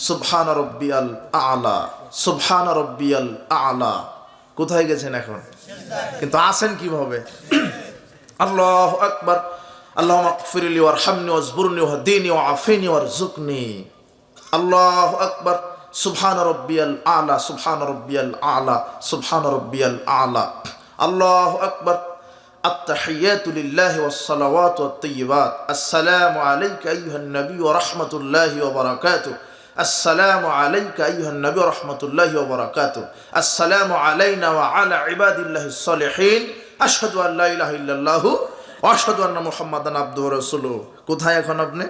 সুবহান রাব্বিয়াল আ'লা, সুবহান রাব্বিয়াল আ'লা। কোথায় গেছেন এখন? কিন্তু আছেন কিভাবে? আল্লাহু আকবার, আল্লাহুম্মা ইগফিরলি ওয়ারহামনি ওয়াজবুরনি ওয়াহদিনি ওয়াআফিনি ওয়ারযুকনি। আল্লাহু আকবার, সুবহান রাব্বিয়াল আ'লা, সুবহান রাব্বিয়াল আ'লা, সুবহান রাব্বিয়াল আ'লা। আল্লাহু আকবার। আত-তাহিয়াতু লিল্লাহি ওয়াস-সালাওয়াতু ওয়াত-তাইয়্যিবাত। আসসালামু আলাইকা আইয়ুহান নবী ওয়া রাহমাতুল্লাহি ওয়া বারাকাতুহু। আসসালামু আলাইকা আইয়ুহান নবী ওয়া রাহমাতুল্লাহি ওয়া বারাকাতুহু। আসসালামু আলাইনা ওয়া আলা ইবাদিল্লাহিস সালিহিন। আশহাদু আল্লা ইলাহা ইল্লাল্লাহু ওয়া আশহাদু আন্না মুহাম্মাদান আবদুহু ওয়া রাসূলুহু। কোথায় এখন আপনি?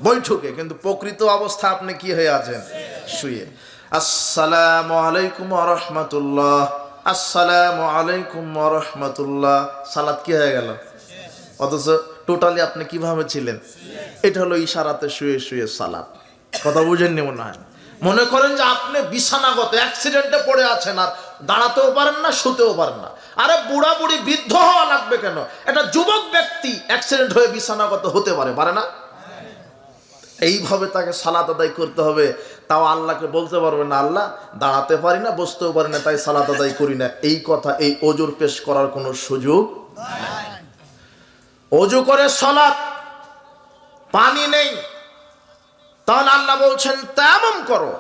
বৈঠকে। কিন্তু প্রকৃত অবস্থা আপনি কি হয়ে আছেন? শুয়ে। আসসালামু আলাইকুম ওয়া রাহমাতুল্লাহ, আসসালামু আলাইকুম ওয়া রাহমাতুল্লাহ। সালাত কি হয়ে গেল? অথচ টোটালি আপনি কিভাবে ছিলেন? এটা হলো ইশারাতে শুয়ে শুয়ে সালাত। কথা বুঝেননি মনে হয়? মনে করেন যে আপনি বিছানাগত অ্যাক্সিডেন্টে পড়ে আছেন, আর দাঁড়াতেও পারেন না, শুতেও পারেন না। আরে বুড়া বুড়ি বৃদ্ধ হওয়া লাগবে কেন? একটা যুবক ব্যক্তি অ্যাক্সিডেন্ট হয়ে বিছানাগত হতে পারে না? এইভাবে তাকে সালাত আদায় করতে হবে। তাও আল্লাহকে বলতে পারবে না, আল্লাহ দাঁড়াতে পারি না, বসতেও পারি না, তাই সালাত আদায় করি না। এই কথা, এই ওজুর পেশ করার কোনো সুযোগ নাই। ওজু করে সালাত, পানি নেই, তাহলে আল্লাহ বলছেন তায়াম্মুম করো।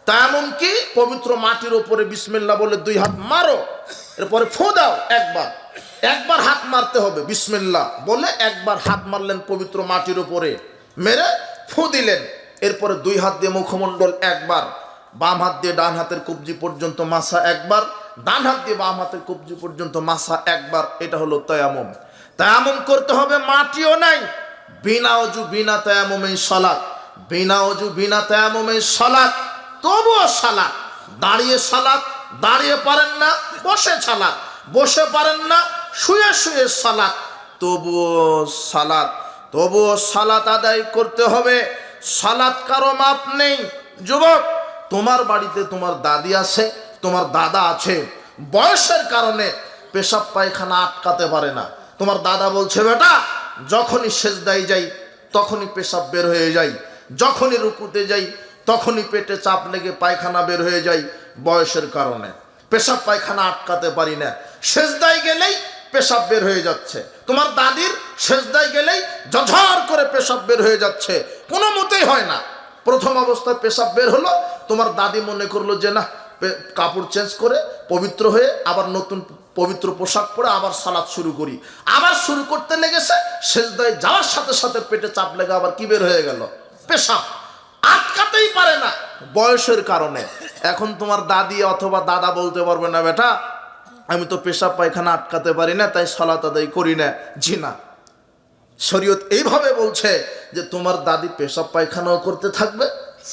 তায়াম্মুম কি? পবিত্র মাটির উপরে বিসমিল্লাহ বলে 2 হাত মারো, এরপরে ফু দাও। একবার হাত মারতে হবে। বিসমিল্লাহ বলে একবার হাত মারলেন পবিত্র মাটির উপরে, মেরে ফু দিলেন। এরপরে 2 হাত দিয়ে মুখমণ্ডল একবার, বাম হাত দিয়ে ডান হাতের কবজি পর্যন্ত মাসা একবার, ডান হাত দিয়ে বাম হাতের কবজি পর্যন্ত মাসা একবার। এটা হলো তায়াম্মুম। তায়াম্মুম করতে হবে, মাটিও নাই। বিনা ওযু বিনা তায়াম্মুমে সালাত, বিনা ওযু বিনা তায়াম্মুমে সালাত। তবুও সালাত। দাঁড়িয়ে সালাত, দাঁড়িয়ে পারেন না, বসে সালাত, বসে পারেন না, শুয়ে শুয়ে সালাত, তবুও সালাত। তবুও সালাত আদায় করতে হবে। সালাত কারো মাপ নেই। যুবক, তোমার বাড়িতে তোমার দাদি আছে, তোমার দাদা আছে, বয়সের কারণে পেশাব পায়খানা আটকাতে পারে না। তোমার দাদা বলছে, বেটা যখনই সেজদায় যাই তখনই পেশাব বের হয়ে যায়, যখনই রুকুতে যাই তখনই পেটে চাপ লেগে পায়খানা বের হয়ে যায়। বয়সের কারণে পেশাব পায়খানা আটকাতে পারি না, সেজদায় গেলেই পেশাব বের হয়ে যাচ্ছে। তোমার দাদির সেজদায় গেলেই ঝরঝর করে পেশাব বের হয়ে যাচ্ছে, কোনো মতেই হয় না। প্রথম অবস্থায় পেশাব বের হলো, তোমার দাদি মনে করলো যে না, কাপড় চেঞ্জ করে পবিত্র হয়ে আবার নতুন পবিত্র পোশাক পরে আবার সালাত শুরু করি। আবার শুরু করতে লেগেছে, সেজদায় যাওয়ার সাথে সাথে পেটে চাপ লেগে আবার কি বের হয়ে গেল? পেশাব। আটকাতেই পারে না বয়সের কারণে। এখন তোমার দাদি অথবা দাদা বলতে পারবে না, বেটা আমি তো পেশাব পায়খানা আটকাতে পারি না, তাই সালাত আদায় করি না। জি না, শরীয়ত এইভাবে বলছে যে তোমার দাদি পেশাব পায়খানাও করতে থাকবে,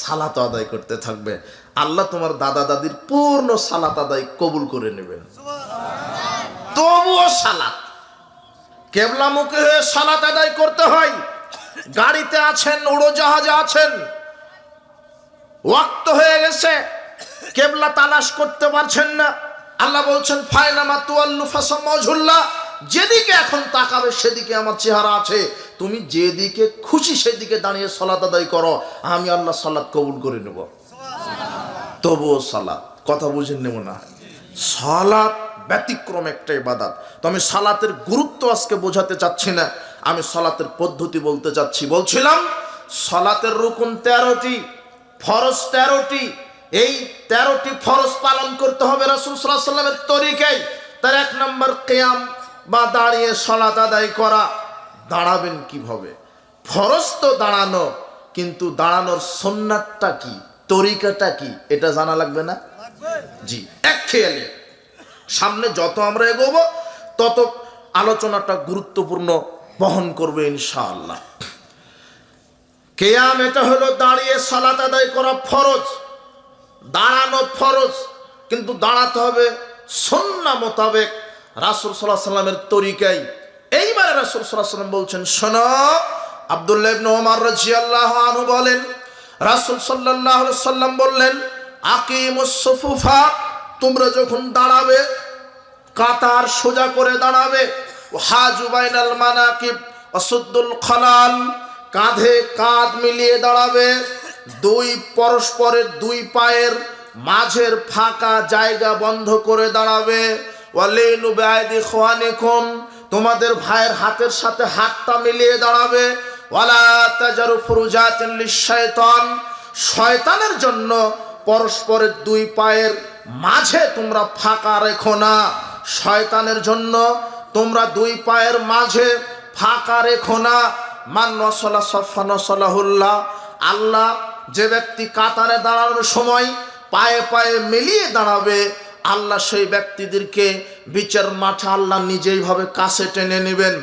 সালাত আদায় করতে থাকবে। আল্লাহ তোমার দাদা দাদির পূর্ণ সালাত আদায় কবুল করে নেবেন। তবুও সালাত, কেবলামুখী হয়ে সালাত আদায় করতে হয়। গাড়িতে আছেন, উড়োজাহাজে আছেন, ওয়াক্ত হয়ে গেছে, কেবলা তালাশ করতে পারছেন না। আল্লাহ বলছেন ফায়নামা তুয়াল্লু ফাসাম্মা ওয়াজহুল্লাহ, যেদিকে এখন তাকাবে সেদিকে আমার চেহারা আছে। তুমি যেদিকে খুশি সেদিকে দাঁড়িয়ে সালাত আদায় করো, আমি আল্লাহ সালাত কবুল করে নেব। তবুও সালাত, কথা বুঝেন নেব না। সালাত ব্যতিক্রম একটা ইবাদত। তো আমি সালাতের গুরুত্ব আজকে বোঝাতে চাচ্ছি না, আমি সালাতের পদ্ধতি বলতে চাচ্ছি। বলছিলাম সালাতের রুকুন 13টি, ফরজ 13টি, এই 13টি ফরজ পালন করতে হবে রাসূল সাল্লাল্লাহু আলাইহি ওয়াসাল্লামের তরিকায়। তার 1 নম্বর কিয়াম বা দাঁড়িয়ে সালাত আদায় করা। দাঁড়াবেন কিভাবে? ফরজ তো দাঁড়ানো, কিন্তু দাঁড়ানোর সুন্নাতটা কি, তরিকাটা কি, এটা জানা লাগবে না? জি, এক খেয়ালে সামনে যত আমরা এগোবো তত আলোচনাটা গুরুত্বপূর্ণ বহন করবে ইনশাআল্লাহ। কিয়াম এটা হলো দাঁড়িয়ে সালাত আদায় করা ফরজ, দাঁড়ানো ফরজ, কিন্তু দাঁড়াতে হবে সুন্নাহ মোতাবেক রাসূল সাল্লাল্লাহু আলাইহি ওয়াসাল্লামের তরিকায়। এইবারে রাসূল সাল্লাল্লাহু আলাইহি ওয়াসাল্লাম বলছেন, শোনো, আব্দুল্লাহ ইবনে ওমর রাদিয়াল্লাহু আনহু বলেন, রাসূল সাল্লাল্লাহু আলাইহি ওয়াসাল্লাম বললেন, আকিমুস সুফুফা, তোমরা যখন দাঁড়াবে কাতার সোজা করে দাঁড়াবে, হাজু বাইনাল মানাকিব ওয়াসুদ্দুল খালাল, কাঁধে কাঁধ মিলিয়ে দাঁড়াবে, দুই পরস্পরের দুই পায়ের মাঝের ফাঁকা জায়গা বন্ধ করে দাঁড়াবে, ওয়ালিনু বিআইদি ইখওয়ানিকুম, তোমাদের ভাইয়ের হাতের সাথে হাতটা মিলিয়ে দাঁড়াবে, ওয়ালা তাজারু ফুরুজাতিন লিশ-শায়তান, শয়তানের জন্য পরস্পরের দুই পায়ের মাঝে তোমরা ফাঁকা রেখো না, শয়তানের জন্য তোমরা দুই পায়ের মাঝে ফাঁকা রেখো না। মান ওয়াসালা সাফফান ওয়াসালাহুল্লাহ, আল্লাহ যে ব্যক্তি কাতারে দাঁড়ানোর সময় পায়ে পায়ে মিলিয়ে দাঁড়াবে, আল্লাহ সেই ব্যক্তিদেরকে বিচার মাঠে আল্লাহ নিজেই ভাবে কাছে টেনে নেবেন।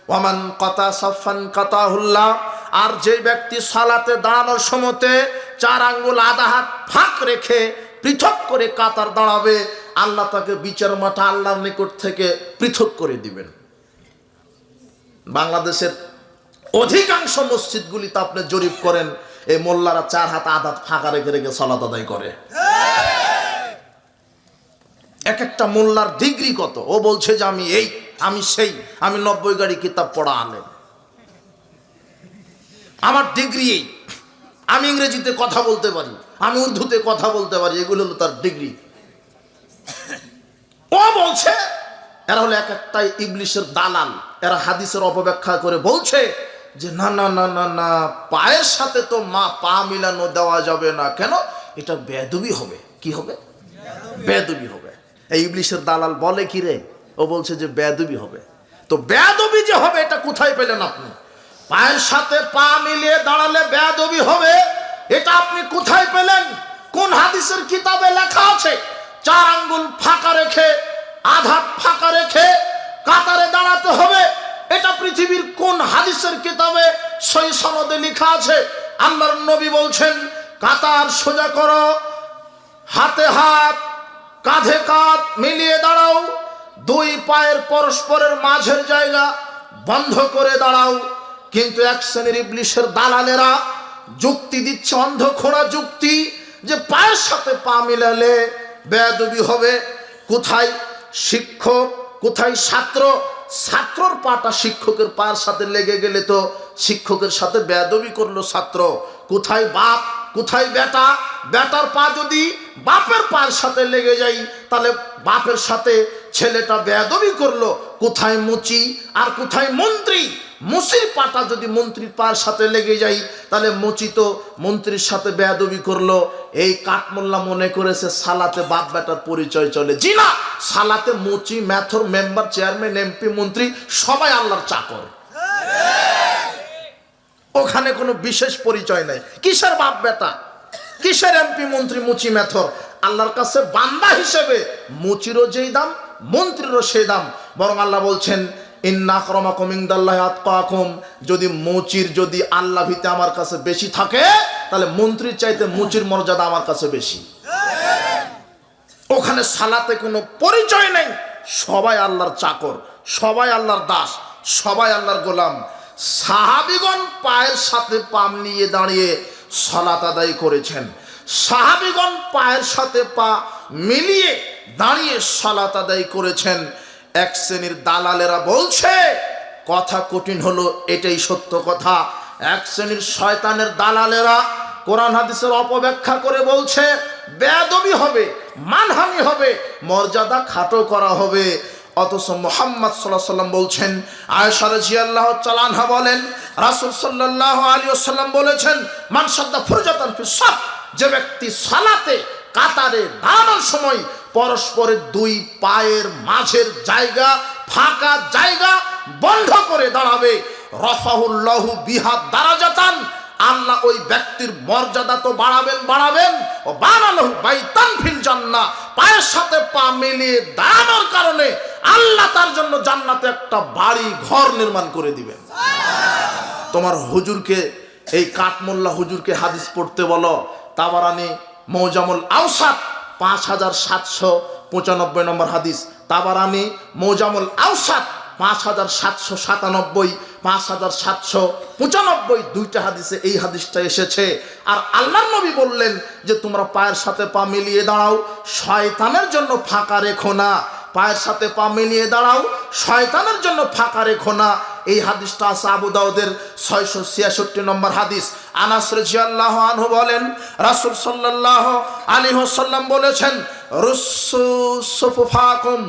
ওয়ামান কাতা সাফফান কাতাহুল্লাহ, আর যে ব্যক্তি সালাতে দাঁড়ানোর সময়তে 4 আঙ্গুল আধা হাত ফাঁক রেখে পৃথক করে কাতার দাঁড়াবে, আল্লাহ তাকে বিচার মাঠে আল্লাহর নিকট থেকে পৃথক করে দিবেন। বাংলাদেশের অধিকাংশ মসজিদগুলিতে আপনি জরিপ করেন, এই মোল্লারা 4 হাত আধা হাত ফাঁকা রেখে রেখে সালাত আদায় করে। এক একটা মোল্লার ডিগ্রি কত, ও বলছে যে আমি এই, আমি সেই, আমি 90 গাড়ি কিতাব পড়া আলেম, আমার ডিগ্রি এই, আমি ইংরেজিতে কথা বলতে পারি, আমি উর্দুতে কথা বলতে পারি, এগুলো হলো তার ডিগ্রি। ও বলছে এরা হলো এক একটাই ইবলিশের দালাল, এরা হাদিসের অপব্যাখ্যা করে বলছে যে না না না না না, পায়ের সাথে তো পা মিলানো দেওয়া যাবে না, কেন? এটা বেয়াদবি হবে। কি হবে? বেয়াদবি হবে। এই ইবলিশের দালাল বলে কি রে, ও বলছে যে বেয়াদবি হবে। তো বেয়াদবি যে হবে এটা কোথায় পেলেন আপনি? পায়ের সাথে পা মিলিয়ে দাঁড়ালে বেয়াদবি হবে, এটা আপনি কোথায় পেলেন? কোন হাদিসের কিতাবে লেখা আছে 4 আঙ্গুল ফাঁকা রেখে আধা ফাঁকা রেখে কাতারে দাঁড়াতে হবে? এটা পৃথিবীর কোন হাদিসের কিতাবে সহি সনদে লেখা আছে? আল্লাহর নবী বলছেন, কাতার সোজা করো, হাতে হাত কাঁধে কাঁধ মিলিয়ে দাঁড়াও, দুই পায়ের পরস্পরের মাঝের জায়গা বন্ধ করে দাঁড়াও। কিন্তু এক শ্রেণীর ইবলিশের দালালেরা যুক্তি দিচ্ছে, অন্ধখোড়া যুক্তি, যে পায়ের সাথে পা মিলালে বেয়াদবি হবে। কোথায় শিক্ষক, কোথায় ছাত্র? ছাত্রর পাটা শিক্ষকের পায়ের সাথে লেগে গেলে তো শিক্ষকের সাথে বেয়াদবি করলো ছাত্র। কোথায় বাপ, কোথায় বেটা? বেটার পা যদি বাপের পায়ের সাথে লেগে যায় তাহলে বাপের সাথে ছেলেটা বেয়াদবি করলো। কোথায় মুচি আর কোথায় মন্ত্রী? মুচির পাটা যদি মন্ত্রীর পায়ের সাথে লেগে যায় তাহলে মুচি তো মন্ত্রীর সাথে বেয়াদবি করলো। এই কাঠমোল্লা মনে করেছে সালাতে বাপ বেটার পরিচয় চলে। জি না, সালাতে মুচি, মেথর, মেম্বার, চেয়ারম্যান, এমপি, মন্ত্রী সবাই আল্লাহর চাকর, ওখানে কোনো বিশেষ পরিচয় নাই। কিসের বাপ বেটা, কিসের এমপি, মন্ত্রী, মুচি, মেথর? আল্লাহর কাছে বান্দা হিসেবে মুচিরও যেই দাম, মন্ত্রীরও সেই দাম। বরং আল্লাহ বলছেন, ইন্না আক্রামাকুম ইনদাল্লাহি আতকাকুম, যদি মুচির যদি আল্লাহ ভীতি আমার কাছে বেশি থাকে তাহলে মন্ত্রীর চাইতে মুচির মর্যাদা আমার কাছে বেশি। ওখানে সালাতে কোনো পরিচয় নেই, সবাই আল্লাহর চাকর, সবাই আল্লাহর দাস, সবাই আল্লাহর গোলাম। সাহাবীগণ পায়ের সাথে পা নিয়ে দাঁড়িয়ে সালাত আদায় করেছেন। সাহাবীগণ পায়ের সাথে পা মিলিয়ে দাঁড়িয়ে সালাত আদায় করেছেন। এক শ্রেণীর দালালেরা বলছে, কথা কঠিন হলো, এটাই সত্য কথা। এক শ্রেণীর শয়তানের দালালেরা কোরআন হাদিসের অপব্যাখ্যা করে বলছে বেয়াদবি হবে, মানহানি হবে, মর্যাদা খাটো করা হবে। অথচ মুহাম্মদ সাল্লাল্লাহু আলাইহি ওয়াসাল্লাম বলছেন, আয়েশা রাদিয়াল্লাহু তাআলা আনহা বলেন, রাসূল সাল্লাল্লাহু আলাইহি ওয়াসাল্লাম বলেছেন, মান সাদ্দা ফুরজাতান ফিস সাফ, যে ব্যক্তি সালাতে কাতারে দাঁড়ানোর সময় পরস্পরের দুই পায়ের মাঝের জায়গা, ফাঁকা জায়গা বন্ধ করে দাঁড়াবে। রফাহুল্লাহু বিহা দারাজাতান, আল্লাহ ওই ব্যক্তির মর্যাদা তো বাড়াবেন। ও বানালাহু বাইতান ফিল জান্নাহ, পায়ের সাথে পা মিলিয়ে দাঁড়ানোর কারণে আল্লাহ তার জন্য জান্নাতে একটা বাড়ি ঘর নির্মাণ করে দিবেন। তোমার হুজুরকে, এই কাঠমোল্লা হুজুরকে হাদিস পড়তে বলো, তাবারানি মৌজামুল আওসাত 5795 নম্বর হাদিস। তাবারানি মৌজামুল আওসাত 5797, 5795 দুইটা হাদিসে এই হাদিসটা এসেছে। আর আল্লাহর নবী বললেন যে তোমরা পায়ের সাথে পা মিলিয়ে দাঁড়াও, শয়তানের জন্য ফাঁকা রেখো না। পায়ের সাথে পা মিলিয়ে দাঁড়াও, শয়তানের জন্য ফাঁকা রেখো না। এই হাদিসটা আছে আবু দাউদের 666 নম্বর হাদিস। আনাস রাদিয়াল্লাহু আনহু বলেন, রাসূল সাল্লাল্লাহু আলাইহি ওয়াসাল্লাম বলেছেন, রুসু সুফুফাকুম,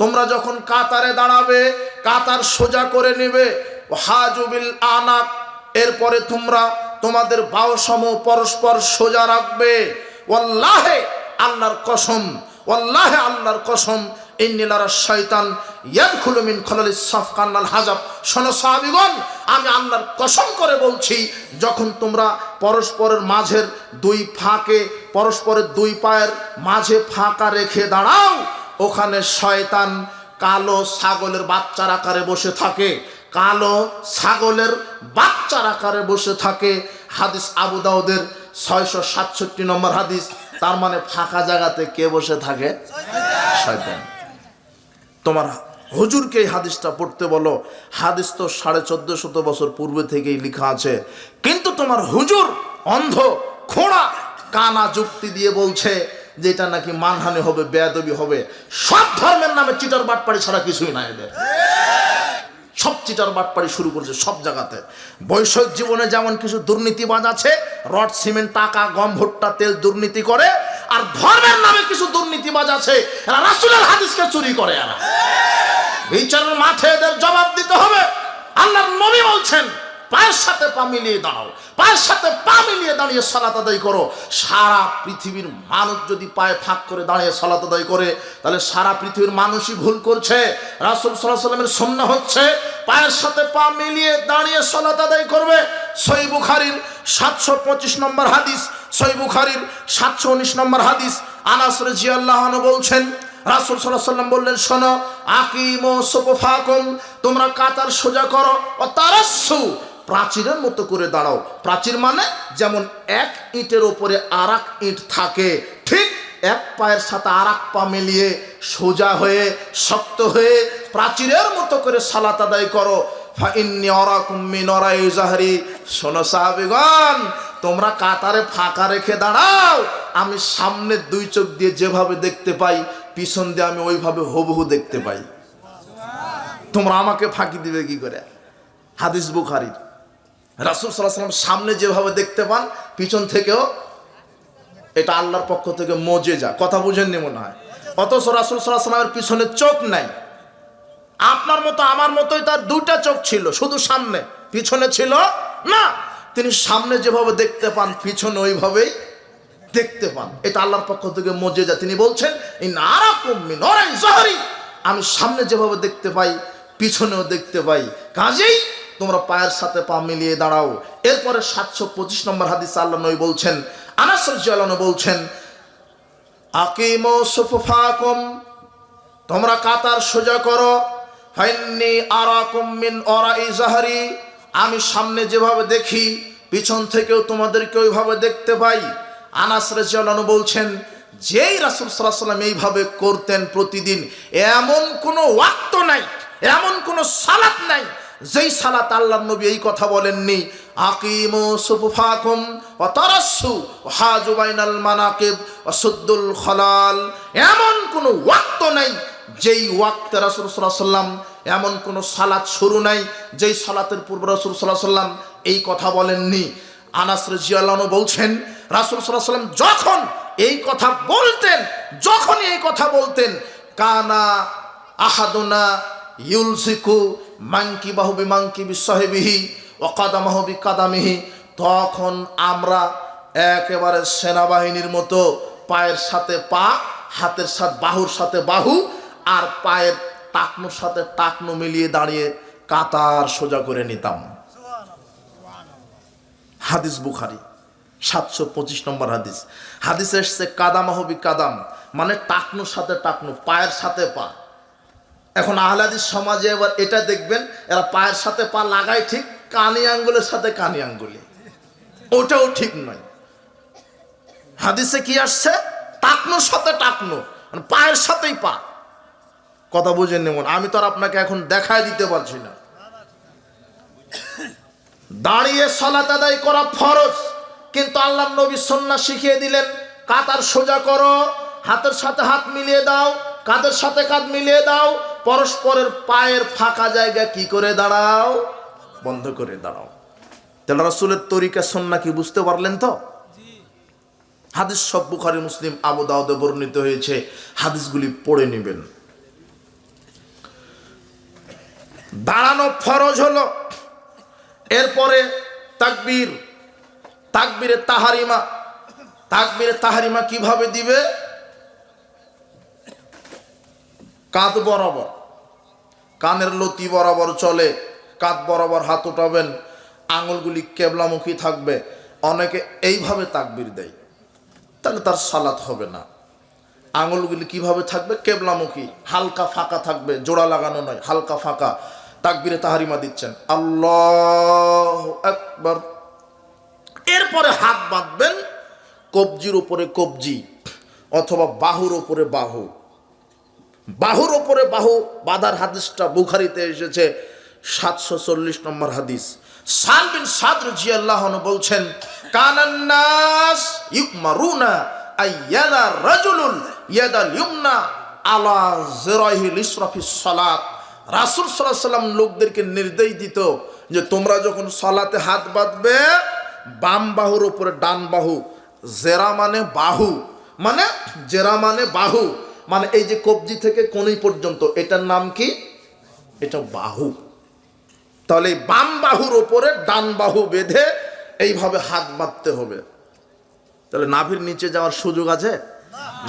তোমরা যখন কাতারে দাঁড়াবে কাতার সোজা করে নেবে। হাজুবিল আনাক, এরপরে তোমরা তোমাদের বাহুসমূহ পরস্পর সোজা রাখবে। ওয়াল্লাহি, আল্লাহর কসম, ওয়াল্লাহি আল্লাহর কসম, ইন্নিলারা শয়তান ইয়াদখুলু মিন খালালিস সাফ কান্নাল হাজাব। শোনো সাহাবীগণ, আমি আল্লাহর কসম করে বলছি, যখন তোমরা পরস্পরের মাঝের দুই ফাঁকে, পরস্পরের দুই পায়ের মাঝে ফাঁকা রেখে দাঁড়াও, ওখানে শয়তান কালো ছাগলের বাচ্চার আকারে বসে থাকে, কালো ছাগলের বাচ্চার আকারে বসে থাকে। হাদিস আবু দাউদের 667 নম্বর হাদিস। তার মানে ফাঁকা জায়গাতে কে বসে থাকে? শয়তান। তোমার হুজুরকে এই হাদিসটা পড়তে বলো। হাদিস তো 1450 বছর পূর্বে থেকেই লেখা আছে, কিন্তু তোমার হুজুর অন্ধ, খোঁড়া, কানা যুক্তি দিয়ে বলছে যে এটা নাকি মানহানি হবে, বেয়াদবি হবে। সব ধর্মের নামে চিটার বাটপাড়ি ছাড়া কিছুই না এদের। সব চিটার বাটপাড়ি শুরু করেছে সব জায়গাতে। বৈষয়িক জীবনে যেমন কিছু দুর্নীতিবাজ আছে, রড সিমেন্ট, টাকা, গম, ভুট্টা, তেল দুর্নীতি করে, আর ধর্মের নামে কিছু দুর্নীতিবাজ আছে, এরা রাসূলের হাদিসকে চুরি করে। এরা বিচারের মাঠে এদের জবাব দিতে হবে। আল্লাহর নবী বলছেন, পায়ের সাথে পা মিলিয়ে দাঁড়াও, পায়ের সাথে পা মিলিয়ে দাঁড়িয়ে সালাত আদায় করো। সারা পৃথিবীর মানুষ যদি পায়ে ফাঁক করে দাঁড়িয়ে সালাত আদায় করে, তাহলে সারা পৃথিবীর মানুষই ভুল করছে। রাসূল সাল্লাল্লাহু আলাইহি ওয়াসাল্লামের সুন্নাহ হচ্ছে পায়ের সাথে পা মিলিয়ে দাঁড়িয়ে সালাত আদায় করবে। সহিহ বুখারীর 725 নম্বর হাদিস, সহিহ বুখারীর 719 নম্বর হাদিস। আনাস রাদিয়াল্লাহু আনহু বলছেন, রাসূল সাল্লাল্লাহু আলাইহি ওয়াসাল্লাম বললেন, শোনো, আকিমু সুফুফাকুম, তোমরা কাতার সোজা করো। ও তারাসসু, প্রাচীরের মতো করে দাঁড়াও। প্রাচীর মানে যেমন এক ইটের উপরে আর এক ইট থাকে, ঠিক এক পায়ের সাথে আর এক পা মিলিয়ে সোজা হয়ে শক্ত হয়ে প্রাচীরের মতো করে সালাত আদায় করো। ফাইন্নী আরাকুম মিন ওরাই যাহরি, শোনো সাহাবীগণ, তোমরা কাতারে ফাঁকা রেখে দাঁড়াও, আমি সামনের দুই চোখ দিয়ে যেভাবে দেখতে পাই, পিছন দিয়ে আমি ওইভাবে হুবহু দেখতে পাই। তোমরা আমাকে ফাঁকি দিবে কি করে? হাদিস বুখারীর। রাসূল সাল্লাল্লাহু আলাইহি ওয়াসাল্লাম সামনে যেভাবে দেখতে পান, পিছন থেকেও, এটা আল্লাহর পক্ষ থেকে মুজিজা। কথা বুঝেননি মনে হয়। অথচ রাসূল সাল্লাল্লাহু আলাইহি ওয়াসাল্লামের পিছনে চোখ নাই। আপনার মতো আমার মতোই তার দুইটা চোখ ছিল, শুধু সামনে, পিছনে ছিল না। তিনি সামনে যেভাবে দেখতে পান, পিছনে ওইভাবেই দেখতে পান। এটা আল্লাহর পক্ষ থেকে মুজিজা। তিনি বলছেন, ইন আরাকুম মিন ওরাই যাহরি, আমি সামনে যেভাবে দেখতে পাই, পিছনেও দেখতে পাই, কাজেই তোমরা পায়ের সাথে পা মিলিয়ে দাঁড়াও। এরপরে 725 নম্বর হাদিস আল্লাহর নবী বলছেন, আনাস রাদিয়াল্লাহু আনহু বলছেন, আকিমু সুফুফাকুম, তোমরা কাতার সোজা করো। ফাইন্নী আরাকুম মিন ওরাই যাহরি, আমি সামনে যেভাবে দেখি, পিছন থেকেও তোমাদেরকে ওইভাবে দেখতে পাই। আনাস রাদিয়াল্লাহু আনহু বলছেন, যেই রাসূল সাল্লাল্লাহু আলাইহি ওয়াসাল্লাম এইভাবে করতেন প্রতিদিন, এমন কোনো ওয়াক্ত নাই, এমন কোনো সালাত নাই যেই সালাত আল্লাহর নবী এই কথা বলেননি, আকিমু সুফুফাকুম ওয়া তারাসসু ওয়া হাজু বাইনাল মানাকিব ওয়া সুদ্দুল খালাল। এমন কোনো ওয়াক্ত নাই যেই ওয়াক্তে রাসূল সাল্লাল্লাহু আলাইহি ওয়াসাল্লাম, এমন কোনো সালাত শুরু নাই যেই সালাতের পূর্বে রাসূল সাল্লাল্লাহু আলাইহি ওয়াসাল্লাম এই কথা বলেননি। আনাস রাদিয়াল্লাহু আনহু বলছেন, রাসূল সাল্লাল্লাহু আলাইহি ওয়াসাল্লাম যখন এই কথা বলতেন, যখনই এই কথা বলতেন, কানা আহাদুনা ইউলসিকু মানকিবাহু বিমানকিবি সাহিবিহি ওয়া কাদামাহু বিকাদামিহি, তখন আমরা একেবারে সেনাবাহিনীর মতো পায়ের সাথে পা, হাতের সাথে বাহুর সাথে বাহু, আর পায়ের টাকনুর সাথে টাকনু মিলিয়ে দাঁড়িয়ে কাতার সোজা করে নিতাম। হাদিস বুখারী 725 নম্বর হাদিস। হাদিসে এসছে কাদামাহবি কাদাম, মানে টাকনুর সাথে টাকনু, পায়ের সাথে পা। এখন আহলে হাদিস সমাজে এবার এটা দেখবেন, এরা পায়ের সাথে পা লাগায় ঠিক, কানি আঙ্গুলের সাথে কানি আঙ্গুলে, ওটাও ঠিক নয়। হাদিসে কি আসছে? টাকনুর সাথে টাকনু, মানে পায়ের সাথেই পা। কথা বুঝেন নেমন, আমি তো আর আপনাকে এখন দেখায় দিতে পারছি না। দাঁড়িয়ে সালাত আদায় করা ফরজ, কিন্তু আল্লাহর নবী সুন্নাহ শিখিয়ে দিলেন কাতার সোজা করো, হাতের সাথে হাত মিলিয়ে দাও, কাঁধের সাথে কাঁধ মিলিয়ে দাও, পরস্পরের পায়ের ফাঁকা জায়গা কি করে দাঁড়াও, বন্ধ করে দাঁড়াও। তাহলে রাসূলের তরিকা সুন্নাহ কি বুঝতে পারলেন তো? হাদিস সব বুখারী, মুসলিম, আবু দাউদে বর্ণিত হয়েছে, হাদিসগুলি পড়ে নেবেন। দাঁড়ানো ফরজ হলো। এরপরে তাকবীর, তাকবীরে তাহারিমা। তাকবীরে তাহারিমা কিভাবে দিবে? কাঁধ বরাবর, কানের লতি বরাবর চলে, কাঁধ বরাবর হাত উঠাবেন, আঙুলগুলি কেবলামুখী থাকবে। অনেকে এইভাবে তাকবীর দেয়, তাহলে তার সালাত হবে না। আঙুলগুলি কিভাবে থাকবে? কেবলামুখী, হালকা ফাঁকা থাকবে, জোড়া লাগানো নয়, হালকা ফাঁকা। তাকবীরে তাহারিমা দিচ্ছেন, আল্লাহু আকবার। এরপরে হাত বাঁধবেন কবজির উপরে কবজি, অথবা বাহুর উপরে বাহু। বাহুর উপরে বাহু বাঁধার হাদিসটা বুখারীতে এসেছে 740 নম্বর হাদিস। সাল বিন সাদ রাদিয়াল্লাহু আনহু বলছেন, কানান নাস ইউমারুনা আইয়ালা রাজুলুন ইয়াদাল ইউমনা আলা জিরাহিল ইসরাফিস সালাত। রাসূল সাল্লাল্লাহু আলাইহি ওয়াসাল্লাম লোকদেরকে নির্দেশ দিত যে তোমরা যখন সালাতে হাত বাঁধবে, বাম বাহুর উপরে ডান বাহু, জেরা মানে বাহু, মানে জেরা মানে বাহু, মানে এই যে কবজি থেকে কোনি পর্যন্ত, এটার নাম কি? এটা বাহু। তাহলে বাম বাহুর উপরে ডান বাহু বেঁধে এইভাবে হাত বাঁধতে হবে। তাহলে নাভির নিচে যাওয়ার সুযোগ আছে?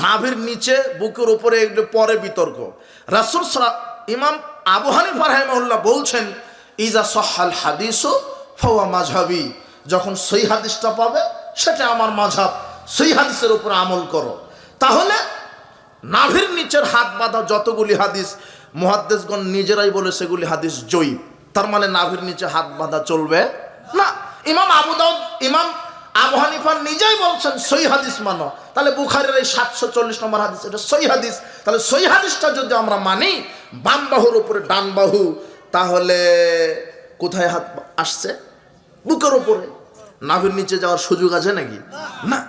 নাভির নিচে, বুকের উপরে, একটু পরে বিতর্ক। রাসূল ইমাম আবু হানিফা রাহিমাহুল্লাহ বলছেন, ইজা সাহাল হাদিসু ফাওয়া মাযহাবি। যখন সহি হাদিসটা পাবে সেটা আমার মাযহাব, সহি হাদিসের উপর আমল করো। তাহলে নাভির নিচের হাত বাঁধা যতগুলি হাদিস মুহাদ্দিসগণ নিজেরাই বলে সেগুলি হাদিস জয়ীফ। তার মানে নাভির নিচে হাত বাঁধা চলবে না। ইমাম আবু দাউদ, ইমাম আবু হানিফা নিজেই বলছেন সহি হাদিস মানো। তাহলে বুখারীর এই 740 নম্বর হাদিস এটা সহি হাদিস। তাহলে সহি হাদিসটা যদি আমরা মানি, বাম বাহুর উপরে ডান বাহু, তাহলে কোথায় হাত আসছে? বুকের উপরে। নাভির নিচে যাওয়ার সুযোগ আছে নাকি? না।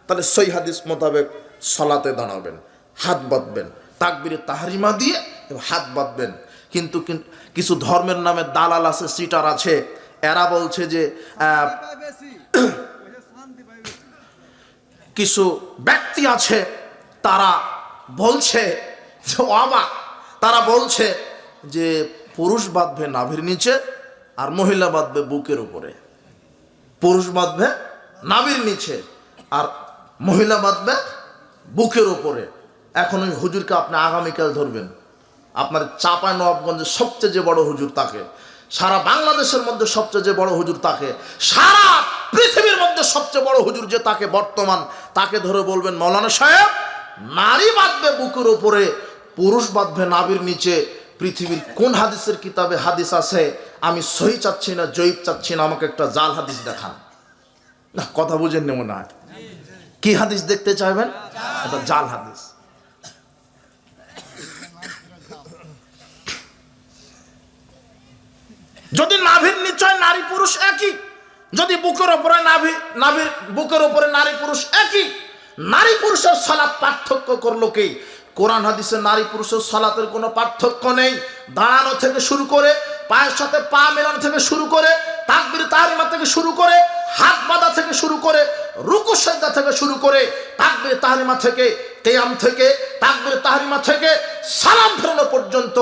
তাহলে সহি হাদিস মোতাবেক সালাতে দাঁড়াবেন, হাত বাঁধবেন, তাকবীরে তাহরিমা দিয়ে হাত বাঁধবেন। কিন্তু কিছু ধর্মের নামে দালাল আছে, সিটার আছে, এরা বলছে যে কিছু ব্যক্তি আছে তারা বলছে যে অবাক, তারা বলছে যে পুরুষ বাঁধবে নাভির নিচে আর মহিলা বাঁধবে বুকের উপরে। পুরুষ বাঁধবে নাভির নিচে আর মহিলা বাঁধবে বুকের উপরে। এখন ওই হুজুরকে আপনি আগামীকাল ধরবেন, আপনার চাঁপাই নবাবগঞ্জের সবচেয়ে যে বড় হুজুর তাকে, সারা বাংলাদেশের মধ্যে সবচেয়ে যে বড় হুজুর তাকে, সারা পৃথিবীর মধ্যে সবচেয়ে বড় হুজুর যে তাকে বর্তমান, তাকে ধরে বলবেন, মৌলানা সাহেব, নারী বাঁধবে বুকের উপরে, পুরুষ বাঁধবে নাভির নিচে। পৃথিবীর কোন হাদিসের কিতাবে হাদিস আছে? আমি সহি চাচ্ছি না, জয়ীফ চাচ্ছি না, আমাকে একটা জাল হাদিস দেখান। না, কথা বুঝেন নেব না। কি হাদিস দেখতে চাইবেন? এটা জাল হাদিস। যদি নাভির নিচে নারী পুরুষ একই, যদি বুকের উপরে নাভির বুকের উপরে নারী পুরুষ একই, নারী পুরুষের সালাত পার্থক্য করলো কি? কোরআন হাদিসে নারী পুরুষের সালাতের কোনো পার্থক্য নেই। দাঁড়ানো থেকে শুরু করে, পায়ের সাথে পা মেলানো থেকে শুরু করে, তাকবীর তাহরিমা থেকে শুরু করে, হাত বাঁধা থেকে শুরু করে, রুকু সিজদা থেকে শুরু করে, তাকবীর তাহরিমা থেকে, কিয়াম থেকে, তাকবীর তাহরিমা থেকে সালাম ফেরানো পর্যন্ত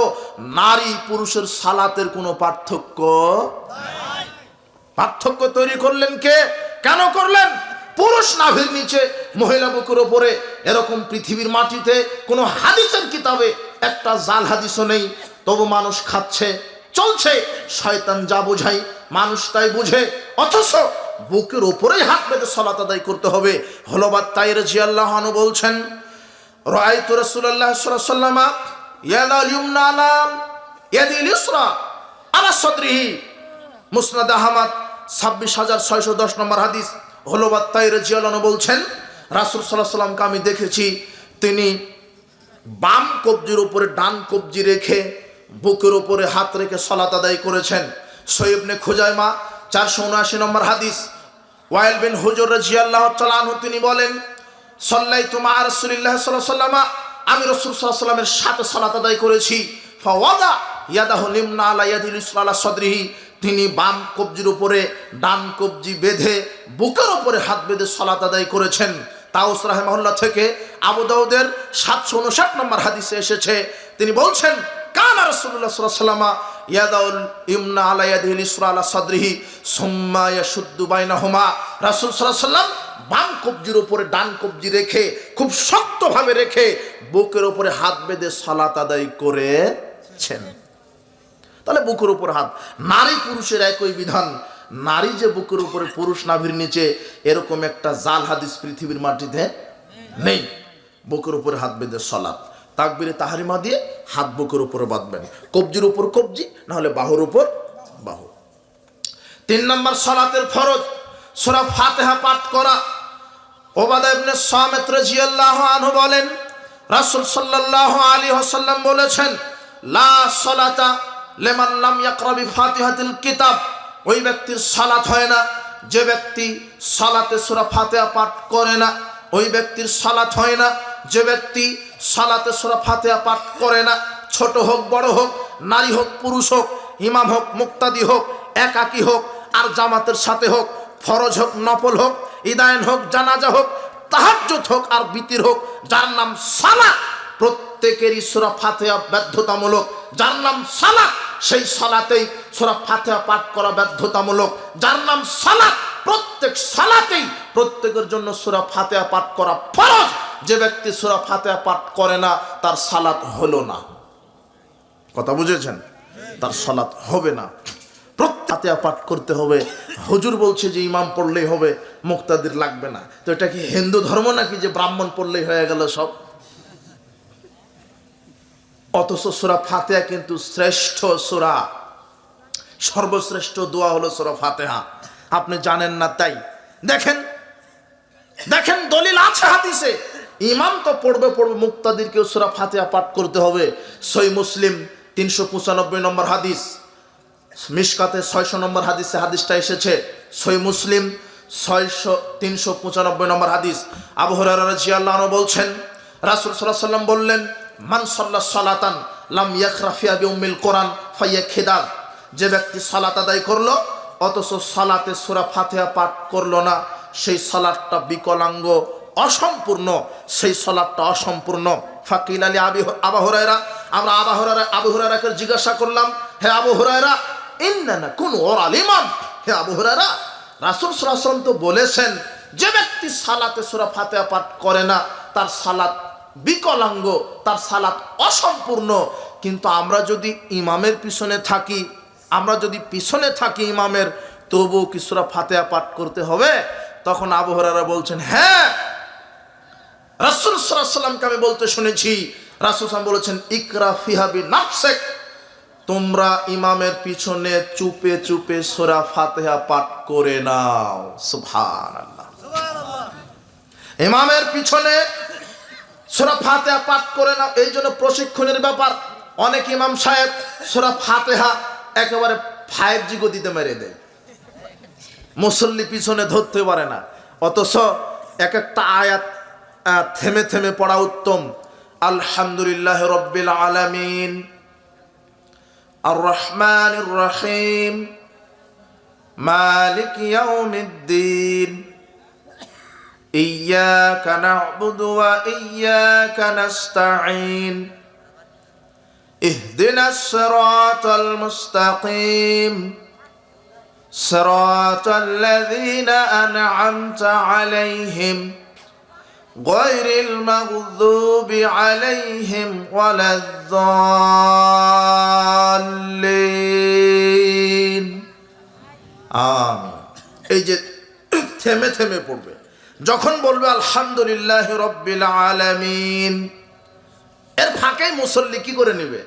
নারী পুরুষের সালাতের কোনো পার্থক্য নাই। পার্থক্য তৈরি করলেন কে? কেন করলেন? পুরুষ নাভির নিচে মহিলা বুকের উপরে, এরকম পৃথিবীর মাটিতে কোনো হাদিসের কিতাবে একটা জাল হাদিসও নেই। তবু মানুষ খাচ্ছে, চলছে, শয়তান যা বোঝাই মানুষ তাই বুঝে, অথচ বুকের উপরেই হাত বেঁধে সালাত আদায় করতে হবে। হলবাত তাই রাদিয়াল্লাহু আনহু বলছেন, রাআইতু রাসূলুল্লাহ সাল্লাল্লাহু আলাইহি ওয়াসাল্লাম ইয়াদাল ইউমনা আলা ইয়াদিল ইসরা আলা সাদরিহি, মুসনাদ আহমদ 26610 নম্বর হাদিস। হলবাত তাই রাদিয়াল্লাহু আনহু বলছেন, রাসূল সাল্লাল্লাহু আলাইহি ওয়াসাল্লামকে আমি দেখেছি তিনি বাম কবজির উপরে ডান কবজি রেখে বুকের উপরে হাত রেখে সালাত আদায় করেছেন। সহিহ ইবনে খুজাইমা 479 নম্বর হাদিস। ওয়াইল বিন হুজর রাদিয়াল্লাহু তাআলা আনহু তিনি বলেন, সাল্লাইতু মা রাসূলিল্লাহ সাল্লাল্লাহু আলাইহি ওয়াসাল্লাম, আমি রাসূল সাল্লাল্লাহু আলাইহি ওয়াসাল্লামের সাথে সালাত আদায় করেছি। ফাওয়াদা ইয়াদাহু লিমনা আলা ইয়াদিল ইসরা আলা সাদরিহি, তিনি বাম কবজির উপরে ডান কবজি বেঁধে বুকের উপরে হাত বেঁধে সালাত আদায় করেছেন। তাউস রাহিমাহুল্লাহ থেকে আবু দাউদের 759 নম্বর হাদিসে এসেছে, তিনি বলছেন, কানা রাসূলুল্লাহ সাল্লাল্লাহু আলাইহি ওয়াসাল্লাম ইয়াদাউল ইমনা আলা ইয়াদিল ইসরা আলা সাদরিহি সুম্মা ইয়াশুদ্দু বাইনাহুমা, রাসূল সাল্লাল্লাহু আলাইহি ওয়াসাল্লাম বাম কবজির উপরে ডান কবজি রেখে খুব শক্তভাবে রেখে বুকের উপরে হাত বেঁধে সালাত আদায় করেছেন। তাহলে বুকের উপর হাত, নারী পুরুষের একই বিধান। নারী যে বুকের উপরে, পুরুষ নাভির নিচে, এরকম একটা জাল হাদিস পৃথিবীর মাটিতে নেই। বুকের উপরে হাত বেঁধে সালাত, তাকবীরে তাহরিমা দিয়ে হাত বুকের উপরে বাঁধবেন, কবজির উপর কবজি, না হলে বাহুর উপর বাহু। 3 নম্বর সালাতের ফরজ সূরা ফাতিহা পাঠ করা। উবাদা ইবনে সামিত রাদিয়াল্লাহু আনহু বলেন, রাসূল সাল্লাল্লাহু আলাইহি ওয়াসাল্লাম বলেছেন, লা সালাতা লিমান লাম ইয়াকরা বিফাতিহাতিল কিতাব, ওই ব্যক্তির সালাত হয় না যে ব্যক্তি সালাতে সূরা ফাতিহা পাঠ করে না। ওই ব্যক্তির সালাত হয় না যে ব্যক্তি সালাতে সূরা ফাতিহা পাঠ করে না। ছোট হোক বড় হোক, নারী হোক পুরুষ হোক, ইমাম হোক মুক্তাদি হোক, একাকী হোক আর জামাতের সাথে হোক, ফরজ হোক নফল হোক, ইদায়ন হোক জানাজা হোক, তাহাজ্জুদ হোক আর বিতির হোক, যার নাম সালাত, প্রত্যেকেরই সূরা ফাতিহা বাধ্যতামূলক। যার নাম সালাত সেই সালাতেই সূরা ফাতিহা পাঠ করা বাধ্যতামূলক। যার নাম সালাত, প্রত্যেক সালাতেই প্রত্যেকের জন্য সূরা ফাতিহা পাঠ করা ফরজ। যে ব্যক্তি সূরা ফাতিহা পাঠ করে না তার সালাত হলো না। কথা বুঝেছেন? তার সালাত হবে না। ফাতিহা পাঠ করতে হবে। হুজুর বলছে যে ইমাম পড়লেই হবে, মুক্তাদির লাগবে না। তো এটা কি হিন্দু ধর্ম নাকি যে ব্রাহ্মণ পড়লেই হয়ে গেল সব? অথচ সূরা ফাতিহা কিন্তু শ্রেষ্ঠ সূরা, সর্বশ্রেষ্ঠ দোয়া হলো সূরা ফাতিহা। আপনি জানেন না তাই? দেখেন দেখেন দলিল আছে হাদিসে, ইমাম তো পড়বে, মুক্তাদিরকেও সূরা ফাতিহা পাঠ করতে হবে। সহিহ মুসলিম 395 নম্বর হাদিস, মিশকাতে 600 নম্বর হাদিসে হাদিসটা এসেছে। সহিহ মুসলিম 395 নম্বর হাদিস। আবু হুরায়রা রাদিয়াল্লাহু আনহু বলছেন, রাসূল সাল্লাল্লাহু আলাইহি ওয়াসাল্লাম বললেন, মান সাল্লা সালাতান লাম ইয়াকরা ফিহা বিউম্মিল কোরআন ফায়াখিদার, যে ব্যক্তি সালাত আদায় করলো অথচ সালাতে সূরা ফাতিহা পাঠ করলো না, সেই সালাতটা বিকলাঙ্গ, অসম্পূর্ণ, সেই সালাতটা অসম্পূর্ণ। ফাকিল আলী আবু হুরায়রা, আমরা আবু হুরায়রাকে জিজ্ঞাসা করলাম, হে আবু হুরায়রা, ইন্নানা কুনু ওরাল ইমাম, হে আবু হুরায়রা, রাসূল সাল্লাল্লাহু আলাইহি ওয়াসাল্লাম তো বলেছেন যে ব্যক্তি সালাতে সূরা ফাতিহা পাঠ করে না তার সালাত বিকলাঙ্গ, তার সালাত অসম্পূর্ণ। কিন্তু আমরা যদি ইমামের পিছনে থাকি, ইমামের, তবুও কি সূরা ফাতিহা পাঠ করতে হবে? তখন আবু হুরায়রা বলছেন, হ্যাঁ, রাসূল সাল্লাল্লাহু আলাইহি ওয়াসাল্লামকে আমি বলতে শুনেছি। রাসূল সাল্লাল্লাহু আলাইহি ওয়াসাল্লাম বলেছেন, ইকরা ফিহা বিনাফসিক, তোমরা ইমামের পিছনে চুপে চুপে সূরা ফাতিহা পাঠ করে নাও। সুবহানাল্লাহ, ইমামের পিছনে সূরা ফাতিহা পাঠ করে নাও। এই জন্য প্রশিক্ষণের ব্যাপার। অনেক ইমাম সাহেব সূরা ফাতিহা একেবারে 5G গতিতে মেরে দেয়, মুসল্লি পিছনে ধরতে পারে না। অথচ এক একটা আয়াত থেমে থেমে পড়া উত্তম। আলহামদুলিল্লাহ রাব্বিল আলামিন, আর রহমানির রহিম, মালিক ইয়াউমিদ্দিন, ইয়্যাকা না'বুদু ওয়া ইয়্যাকা নাস্তাঈন, ইহদিনাস সিরাতাল মুস্তাকিম, সিরাতাল্লাযীনা আন'আমতা আলাইহিম গায়রিল মাগযুবি আলাইহিম ওয়ালাদ-দাল্লিন। আমিন। এই যে থেমে থেমে পড়বে, যখন বলবে আলহামদুলিল্লাহি রাব্বিল আলামিন, এর ফাঁকে মুসল্লি কি করে নেবে?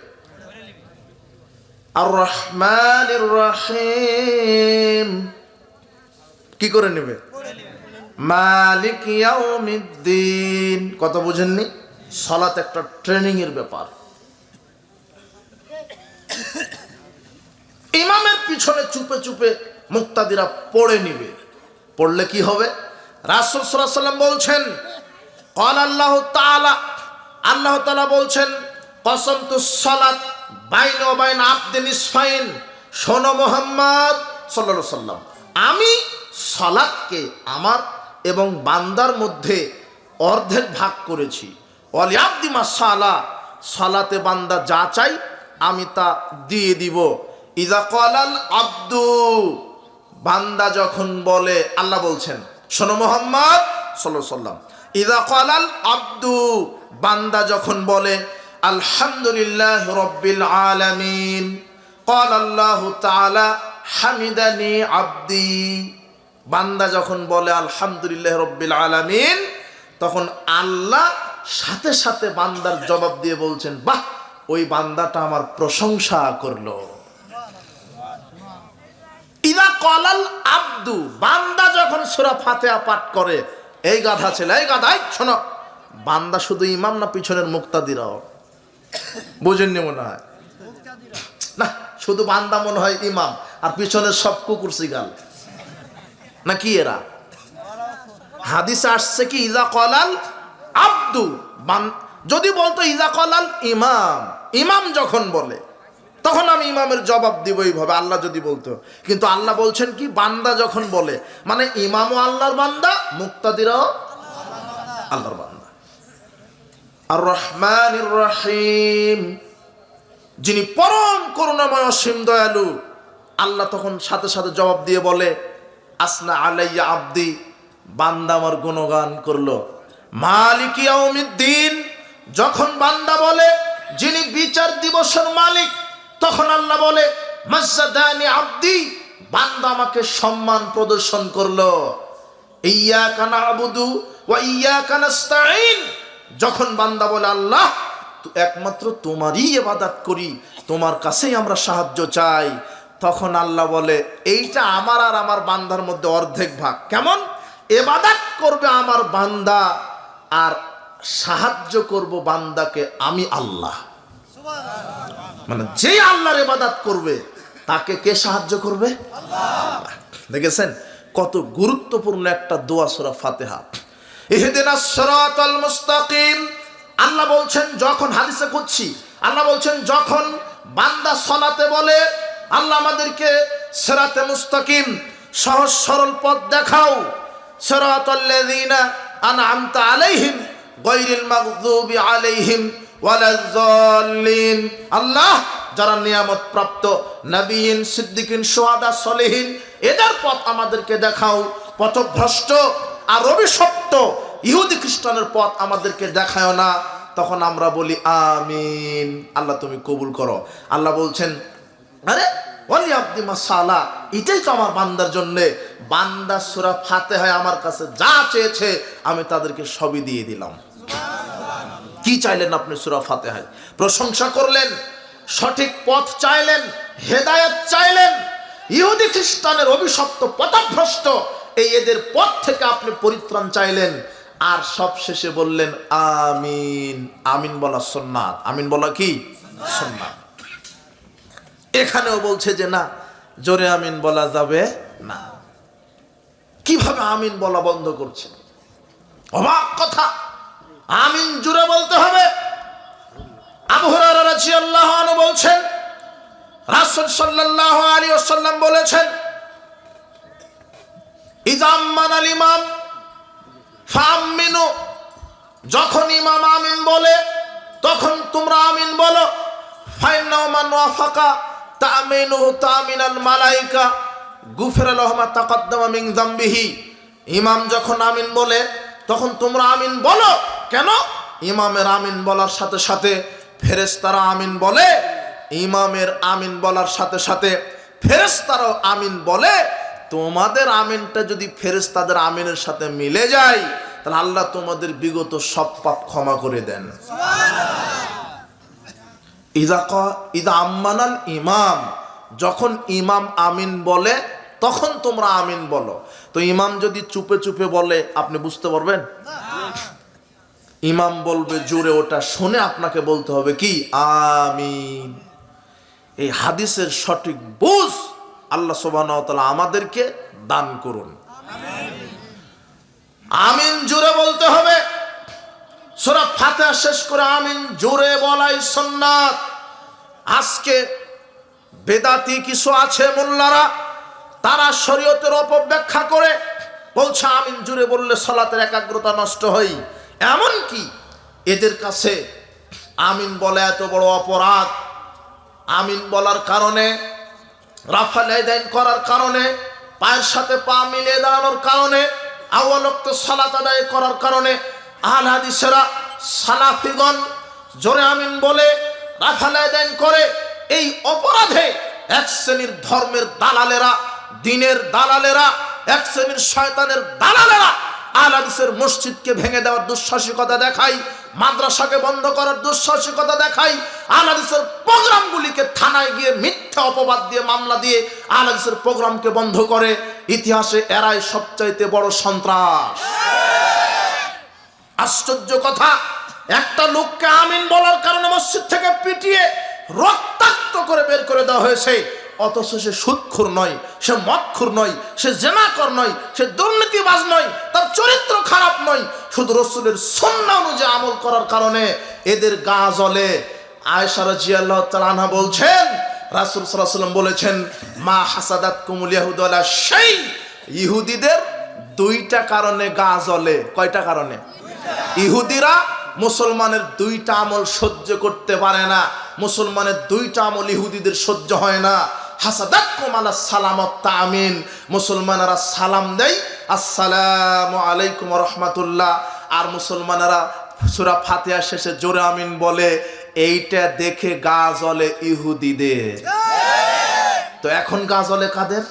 আর রহমানির রহিম কি করে নেবে? মালিক ইয়াউমিদ্দিন। কত বুঝেননি? সালাত একটা ট্রেনিং এর ব্যাপার। ইমামের পিছনে চুপে চুপে মুক্তাদিরা পড়ে নিবে। পড়লে কি হবে? রাসূল সাল্লাল্লাহু আলাইহি ওয়াসাল্লাম বলছেন, ক্বাল আল্লাহু তাআলা, আল্লাহ তাআলা বলছেন, কসমতুস সালাত বাইনা ওয়া বাইনা আবদিন নিসফাইন। শোনো মুহাম্মদ সাল্লাল্লাহু আলাইহি ওয়াসাল্লাম, আমি সালাতকে আমার এবং বান্দার মধ্যে অর্ধেক ভাগ করেছি। ওয়ালি আবদি মা সালা, সালাতে বান্দা যা চাই আমি তা দিয়ে দিব। ইযা ক্বালাল আব্দু, বান্দা যখন বলে, আল্লাহ বলছেন, শোনো মুহাম্মদ সাল্লাল্লাহু আলাইহি ওয়াসাল্লাম, ইযা ক্বালাল আব্দু, বান্দা যখন বলে আলহামদুলিল্লাহি রাব্বিল আলামিন, ক্বালা আল্লাহু তাআলা হামিদানি আব্দি, বান্দা যখন বলে আলহামদুলিল্লাহি রাব্বিল আলামিন, তখন আল্লাহ সাথে সাথে বান্দার জবাব দিয়ে বলছেন, বাহ, ওই বান্দাটা আমার প্রশংসা করলো। ইযা ক্বালাল আব্দু, বান্দা যখন সূরা ফাতিহা পাঠ করে, এই গাধা ছেলে, এই গাধাই শোনো, বান্দা শুধু ইমাম না পিছনের মুক্তাদিরাও? বুঝেননি মনে হয়? না, শুধু বান্দা মনে হয় ইমাম, আর পিছনের সব কুকুর সিগাল নাকি এরা? হাদিসে আসছে কি ইযা ক্বালাল আব্দু, যদি বলতো ইযা ক্বালাল ইমাম, ইমাম যখন বলে তখন আমি ইমামের জবাব দিব এইভাবে, আল্লাহ যদি বলতো। কিন্তু আল্লাহ বলছেন কি, বান্দা যখন বলে, মানে ইমামও আল্লাহর বান্দা, মুক্তাদিরাও আল্লাহর বান্দা। আর রহমানির রহিম, যিনি পরম করুণাময় অসীম দয়ালু, আল্লাহ তখন সাথে সাথে জবাব দিয়ে বলে, আসনা আলাইয়া আব্দি, বান্দা আমার গুণগান করলো। মালিক ইয়াউমিদ্দিন, যখন বান্দা বলে যিনি বিচার দিবসের মালিক, তখন আল্লাহ বলে মাজ্জাদানি আব্দি, বান্দা আমাকে সম্মান প্রদর্শন করলো। ইয়্যাকা না'বুদু ওয়া ইয়্যাকা নাস্তাঈন, যখন বান্দা বলে আল্লাহ একমাত্র তোমারই ইবাদত করি, তোমার কাছেই আমরা সাহায্য চাই, তখন আল্লাহ বলে এইটা আমার আর আমার বান্দার মধ্যে অর্ধেক ভাগ। কেমন? ইবাদত করবে আমার বান্দা, আর সাহায্য করব বান্দাকে আমি আল্লাহ। মানে যে আল্লাহর ইবাদত করবে তাকে কে সাহায্য করবে? আল্লাহ। দেখেছেন কত গুরুত্বপূর্ণ একটা দোয়া সূরা ফাতিহা। ইহদিনাস সিরাতাল মুস্তাকিম, আল্লাহ বলছেন, যখন হাদিসে কুদসি আল্লাহ বলছেন, যখন বান্দা সালাতে বলে আল্লাহ আমাদেরকে সিরাতে মুস্তাকিম, সহজ সরল পথ দেখাও, সিরাতাল্লাযীনা আন'আমতা আলাইহিম গায়রিল মাগযুবি আলাইহিম ওয়ালাদ-দাল্লিন, আল্লাহ যারা নিয়ামত প্রাপ্ত নবীন, সিদ্দিকিন, শুহাদা, সলিহিন, এদের পথ আমাদেরকে দেখাও, পথভ্রষ্ট আর অভিশপ্ত ইহুদি খ্রিস্টানের পথ আমাদেরকে দেখায় না। তখন আমরা বলি আমিন, আল্লাহ তুমি কবুল করো। আল্লাহ বলছেন, আরে ওয়ালি আবদি মা সালা, এটাই তো আমার বান্দার জন্য। বান্দা সূরা ফাতিহায় আমার কাছে যা চেয়েছে আমি তাদেরকে সবই দিয়ে দিলাম। কি চাইলেন আপনি সূরা ফাতিহায়? প্রশংসা করলেন, সঠিক পথ চাইলেন, হেদায়েত চাইলেন, ইহুদি খ্রিস্টানের অভিশপ্ত পথভ্রষ্ট এই এদের পথ থেকে আপনি পরিত্রাণ চাইলেন, আর সব শেষে বললেন আমিন। আমিন বলা সুন্নাত, আমিন বলা কি সুন্নাত। এখানেও বলছে যে না, জোরে আমিন বলা যাবে না। কিভাবে আমিন বলা বন্ধ করছে? অবাক কথা, আমিন জোরে বলতে হবে। আবু হুরায়রা রাদিয়াল্লাহু আনহু বলছেন, রাসূল সাল্লাল্লাহু আলাইহি ওয়াসাল্লাম বলেছেন, ইযা আমানাল ইমাম ফাআমিনু, যখন ইমাম আমিন বলে তখন তোমরা আমিন বলো। ফাইন্নাহু মান ওয়াফাকা তামিনুহু তামিনাল মালায়েকা গুফিরা লাহু মা তাকাদ্দামা মিন যামবিহি। ইমাম যখন আমিন বলে তখন তোমরা আমিন বলো। কেন? ইমামের আমিন বলার সাথে সাথে ফেরেশতারা আমিন বলে, ইমামের আমিন বলার সাথে সাথে ফেরেশতারাও আমিন বলে। তোমাদের আমিনটা যদি ফেরেশতাদের আমিনের সাথে মিলে যায় তাহলে আল্লাহ তোমাদের বিগত সব পাপ ক্ষমা করে দেন। ইদা আম্মানাল ইমাম, যখন ইমাম আমিন বলে তখন তোমরা আমিন বলো। তো ইমাম যদি চুপে চুপে বলে আপনি বুঝতে পারবেন? ইমাম বলবে জোরে, ওটা শুনে আপনাকে বলতে হবে কি আমিন। এই হাদিসের সঠিক বুঝ আল্লাহ সুবহানাহু ওয়া তাআলা আমাদেরকে দান করুন। আমিন জোরে বলতে হবে। সূরা ফাতিহা শেষ করে আমিন জোরে বলাই সুন্নাত। আজকে বেদাতি কিছু আছে মোল্লারা, তারা শরীয়তের অপব্যাখ্যা করে বলছে আমিন জোরে বললে সালাতের একাগ্রতা নষ্ট হয়। এমন কি এদের কাছে আমিন বলা এত বড় অপরাধ, আমিন বলার কারণে, রাফাল ইয়াদাইন করার কারণে, পায়ের সাথে পা মিলিয়ে দাঁড়ানোর কারণে, আউয়াল ওয়াক্তে সালাত আদায় করার কারণে আহলে হাদিসেরা সালাফিগণ জোরে আমিন বলে রাফাল ইয়াদাইন করে। এই অপরাধে এক শ্রেণীর ধর্মের দালালেরা, দ্বীনের দালালেরা, এক শ্রেণীর শয়তানের দালালেরা আহলে হাদিসের মসজিদকে ভেঙে দেওয়ার দুঃসাহসিকতা দেখায়, মাদ্রাসাকে বন্ধ করার দুঃসাহসিকতা দেখায়, আহলে হাদিসের প্রোগ্রামগুলিকে থানায় গিয়ে মিথ্যা অপবাদ দিয়ে মামলা দিয়ে আহলে হাদিসের প্রোগ্রামকে বন্ধ করে। ইতিহাসে এরাই সবচাইতে বড় সন্ত্রাস। আশ্চর্য কথা, একটা লোককে আমিন বলার কারণে মসজিদ থেকে পিটিয়ে রক্তাক্ত করে বের করে দেওয়া হয়েছে, অথচ সে সুদখোর নয়, সে মদখোর নয়, সে জেনাকর নয়, সে দুর্নীতিবাজ নয়, তার চরিত্র খারাপ নয়, শুধু রাসূলের সুন্নাহ অনুযায়ী আমল করার কারণে এদের গা জ্বলে। আয়েশা রাদিয়াল্লাহু তাআলা আনহা বলছেন রাসূল সাল্লাল্লাহু আলাইহি ওয়াসাল্লাম বলেছেন মা হাসাদাতকুমুল ইয়াহুদু আলা শাই, ইহুদিদের দুইটা কারণে গা জ্বলে। কয়টা কারণে? ইহুদিরা মুসলমানের দুইটা আমল সহ্য করতে পারে না, মুসলমানের দুইটা আমল ইহুদিদের সহ্য হয় না। হাসাদাতকুম আলা সালাম ওয়াত তামিন, মুসলমানেরা সালাম দেয় আসসালামু আলাইকুম ওয়া রাহমাতুল্লাহ, আর মুসলমানেরা সূরা ফাতিহা শেষে জোরে আমিন বলে। এইটা দেখে গা জ্বলে ইহুদিদের। তো এখন গা জ্বলে কাদের?